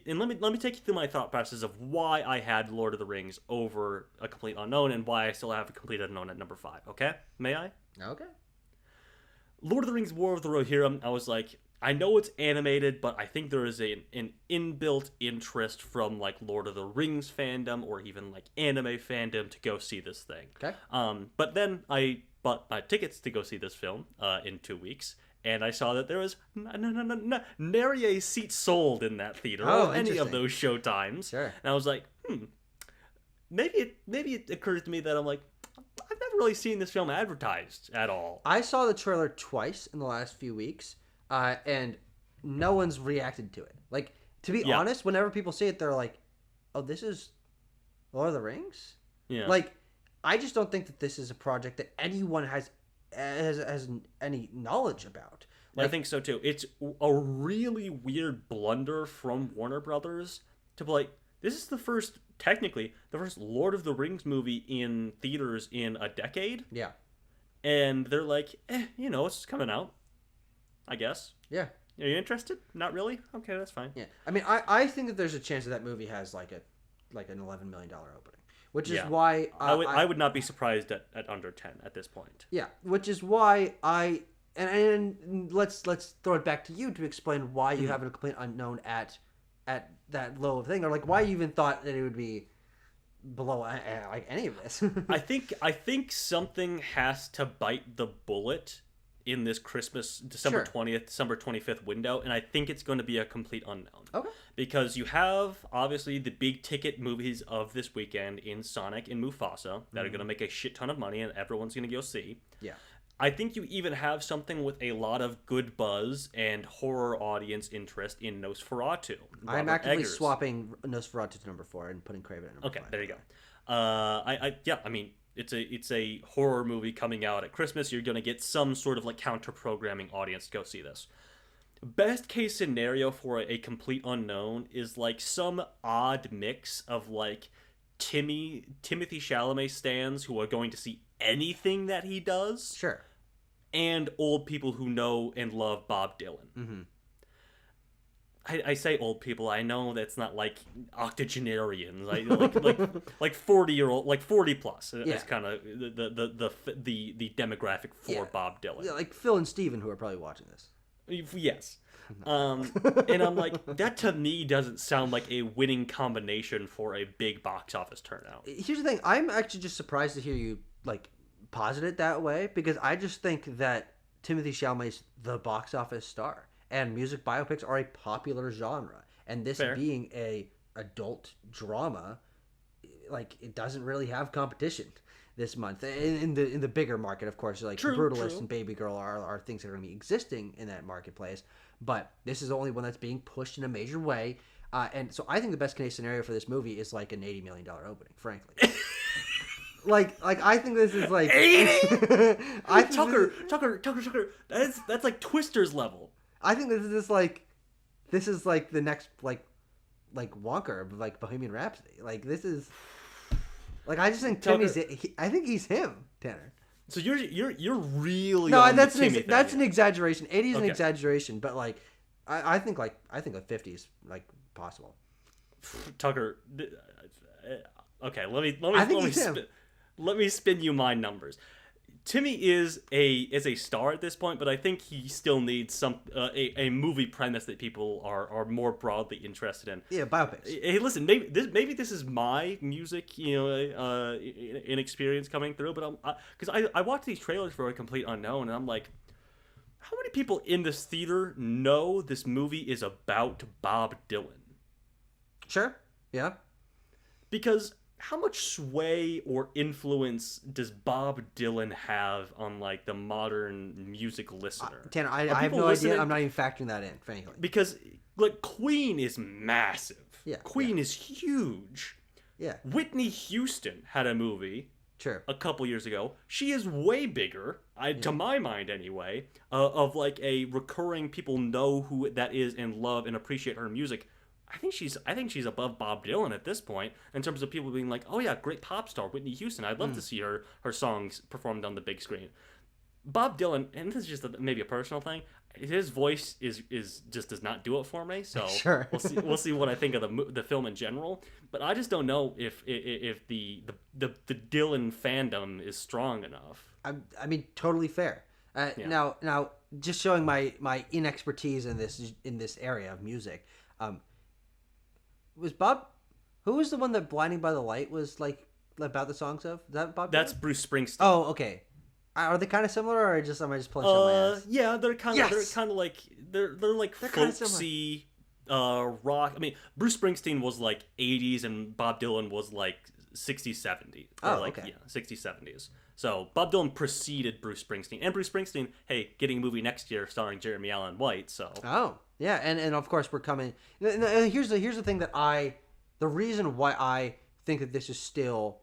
And let me take you through my thought process of why I had Lord of the Rings over A Complete Unknown and why I still have A Complete Unknown at number 5. Okay? May I? Okay. Lord of the Rings: War of the Rohirrim, I was like, I know it's animated, but I think there is an inbuilt interest from like Lord of the Rings fandom or even like anime fandom to go see this thing. Okay. But then I bought my tickets to go see this film in 2 weeks, and I saw that there was nary a seat sold in that theater or any of those show times. Sure. And I was like, maybe it occurs to me that I'm like, I've never really seen this film advertised at all. I saw the trailer twice in the last few weeks, and no one's reacted to it. Like, to be honest, whenever people see it, they're like, oh, this is Lord of the Rings? Yeah. Like, I just don't think that this is a project that anyone has any knowledge about. Like, I think so, too. It's a really weird blunder from Warner Brothers to be like, this is technically the first Lord of the Rings movie in theaters in a decade. Yeah. And they're like, it's coming out, I guess. Yeah. Are you interested? Not really? Okay, that's fine. Yeah. I mean, I think that there's a chance that movie has like an $11 million opening, which is why I would not be surprised at under 10 at this point. Yeah, which is why and let's throw it back to you to explain why you have a complete unknown at that low thing, or like why you even thought that it would be below like any of this. I think something has to bite the bullet in this Christmas December 20th, December 25th window, and I think it's going to be a complete unknown. Okay. Because you have obviously the big ticket movies of this weekend in Sonic and Mufasa that are going to make a shit ton of money and everyone's going to go see. Yeah. I think you even have something with a lot of good buzz and horror audience interest in Nosferatu. I'm actively swapping Nosferatu to number 4 and putting Kraven at number 5. Okay, there you go. I mean, it's a horror movie coming out at Christmas. You're going to get some sort of like counter-programming audience to go see this. Best case scenario for a complete unknown is like some odd mix of like Timothy Chalamet stans who are going to see anything that he does. Sure. And old people who know and love Bob Dylan. Mm-hmm. I say old people. I know that's not like octogenarians. Like 40-year-old, like 40 plus. Yeah. That's kind of the demographic for Bob Dylan. Yeah, like Phil and Steven who are probably watching this. Yes. And I'm like, that to me doesn't sound like a winning combination for a big box office turnout. Here's the thing. I'm actually just surprised to hear you like posit it that way, because I just think that Timothy Chalamet's the box office star, and music biopics are a popular genre, and this being a adult drama, like it doesn't really have competition this month in the bigger market. Of course, like Brutalist and Baby Girl are things that are going to be existing in that marketplace, but this is the only one that's being pushed in a major way, and so I think the best case scenario for this movie is like an $80 million opening, frankly. Like I think this is like 80. Tucker. That's like Twister's level. I think this is like the next like Wonka, like Bohemian Rhapsody. Like this is like I just think Timmy's. I think he's him, Tanner. So you're really no. That's an exaggeration. 80 is an exaggeration, but like I think like 50 is like possible. Tucker. Okay, let me spin you my numbers. Timmy is a star at this point, but I think he still needs some a movie premise that people are more broadly interested in. Yeah, biopics. Hey, listen, maybe this is my music, inexperience coming through, but because I watched these trailers for A Complete Unknown, and I'm like, how many people in this theater know this movie is about Bob Dylan? Sure. Yeah. Because how much sway or influence does Bob Dylan have on like the modern music listener? Tanner, I have no idea. I'm not even factoring that in, frankly. Because like Queen is massive. Yeah. Queen is huge. Yeah. Whitney Houston had a movie a couple years ago. She is way bigger, to my mind anyway, of like a recurring, people know who that is and love and appreciate her music. I think she's above Bob Dylan at this point in terms of people being like, oh yeah, great pop star Whitney Houston. I'd love to see her songs performed on the big screen. Bob Dylan, and this is just maybe a personal thing, his voice is just does not do it for me. So sure. we'll see what I think of the film in general. But I just don't know if the Dylan fandom is strong enough. I mean, totally fair. Now, just showing my inexpertise in this area of music. Was Bob? Who was the one that "Blinding by the Light" was like about the songs of? Is that Bob? That's Bruce Springsteen. Oh, okay. Are they kind of similar, or am I just pulling shit my ass? Yeah, they're kind of like they're folksy rock. I mean, Bruce Springsteen was like 80s, and Bob Dylan was like 60s, 70s. Okay. Yeah, 60s, 70s. So Bob Dylan preceded Bruce Springsteen, and Bruce Springsteen, hey, getting a movie next year starring Jeremy Allen White. So. Oh. Yeah, and of course we're coming. Here's the thing the reason why I think that this is still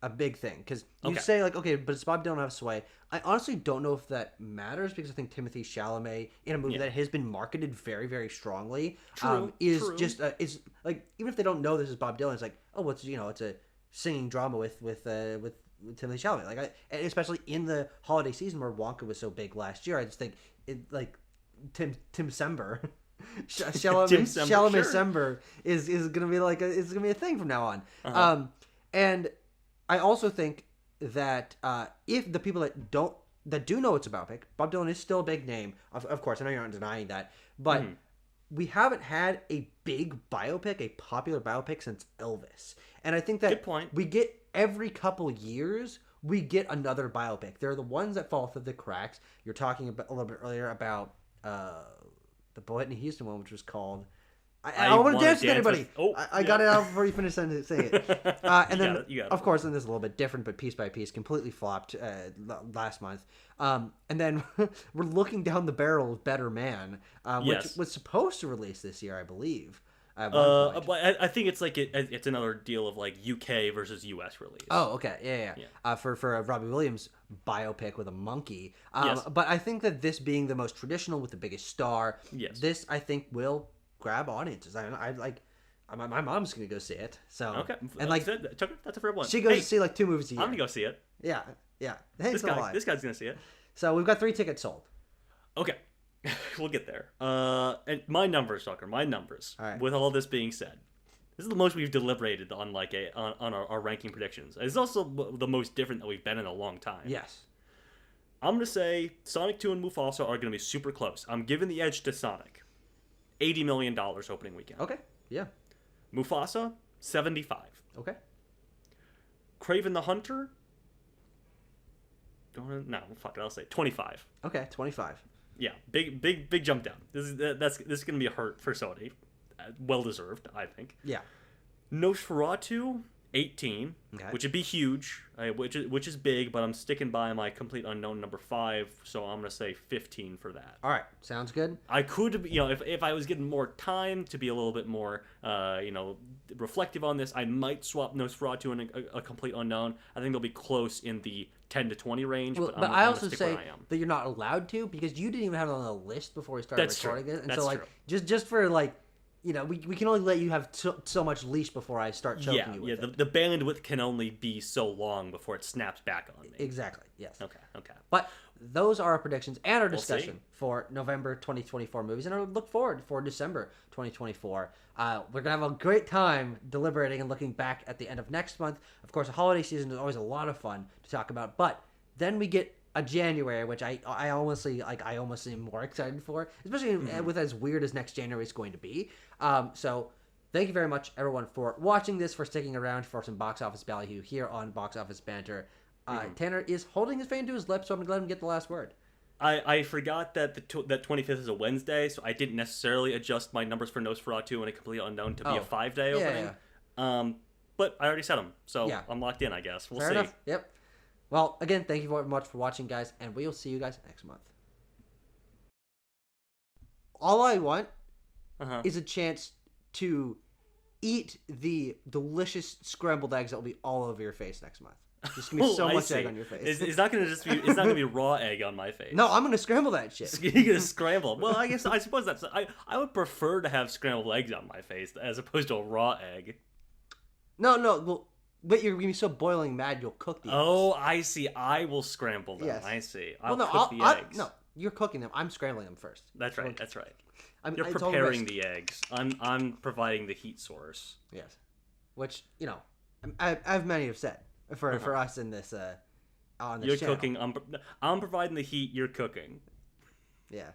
a big thing, because you say like, okay, but it's Bob Dylan have sway. I honestly don't know if that matters, because I think Timothy Chalamet in a movie that has been marketed very, very strongly is like, even if they don't know this is Bob Dylan, it's like, oh, it's a singing drama with Timothy Chalamet. Like, and especially in the holiday season where Wonka was so big last year, I just think it like Tim Sember. Chalamet Sember is gonna be like it's gonna be a thing from now on. And I also think that if the people that do know it's a biopic, Bob Dylan is still a big name. Of course, I know you're not denying that, but we haven't had a big biopic, a popular biopic since Elvis. And I think that Good point. we get every couple years we get another biopic. They're the ones that fall through the cracks. You're talking about a little bit earlier about the Whitney Houston one, which was called I want to dance with anybody. I got it out before you finished saying it. And then, of course, and this is a little bit different, but piece by piece, completely flopped last month. And then we're looking down the barrel of Better Man, which was supposed to release this year, I believe. But I think it's like it's another deal of like UK versus US release. Oh, okay, yeah. For a Robbie Williams biopic with a monkey. But I think that this being the most traditional with the biggest star, this I think will grab audiences. I like. My mom's gonna go see it. So okay, and like that's a fair one. She goes to see like 2 movies a year. I'm gonna go see it. Yeah. This guy's gonna see it. So we've got 3 tickets sold. Okay. We'll get there. And my numbers, Tucker. My numbers. All right. With all this being said, this is the most we've deliberated on on our ranking predictions. It's also the most different that we've been in a long time. Yes. I'm gonna say Sonic 2 and Mufasa are gonna be super close. I'm giving the edge to Sonic. $80 million opening weekend. Okay. Yeah. Mufasa, 75. Okay. Kraven the Hunter. No, fuck it. I'll say 25. Okay, 25. Yeah, big jump down. This is gonna be a hurt for Sony, well deserved, I think. Yeah. Nosferatu, 18, okay. Which would be huge, which is big, but I'm sticking by my complete unknown number 5, so I'm gonna say 15 for that. All right, sounds good. I could, if I was getting more time to be a little bit more, reflective on this, I might swap Nosferatu and a complete unknown. I think they'll be close in the 10 to 20 range, but I also say that you're not allowed to because you didn't even have it on the list before we started recording it. And That's so like true. just for like we can only let you have so much leash before I start choking you with it. The bandwidth can only be so long before it snaps back on me. Exactly. Yes. Okay. But those are our predictions and our discussion for November 2024 movies, and I look forward for December 2024. We're gonna have a great time deliberating and looking back at the end of next month. Of course, the holiday season is always a lot of fun to talk about, but then we get a January, which I almost am more excited for, especially with as weird as next January is going to be. So thank you very much, everyone, for watching this, for sticking around for some box office value here on Box Office Banter. Tanner is holding his fan to his lips, so I'm gonna let him get the last word. I forgot that that 25th is a Wednesday, so I didn't necessarily adjust my numbers for Nosferatu and A Complete Unknown to be a 5-day opening. Yeah. But I already said them, so I'm locked in, I guess. We'll see. Enough. Yep. Well, again, thank you very much for watching, guys, and we will see you guys next month. All I want is a chance to eat the delicious scrambled eggs that will be all over your face next month. There's gonna be so much egg on your face. It's not gonna be raw egg on my face. No, I'm gonna scramble that shit. You're gonna scramble. Well, I suppose that's. I would prefer to have scrambled eggs on my face as opposed to a raw egg. No. Well, but you're gonna be so boiling mad you'll cook the eggs. Oh, I see. I will scramble them. Yes. I see. I'll cook the eggs. No, you're cooking them. I'm scrambling them first. That's right. That's right. You're preparing the eggs. I'm providing the heat source. Yes. Which I've many have said for us in this on this channel. Cooking. I'm providing the heat. You're cooking. Yeah.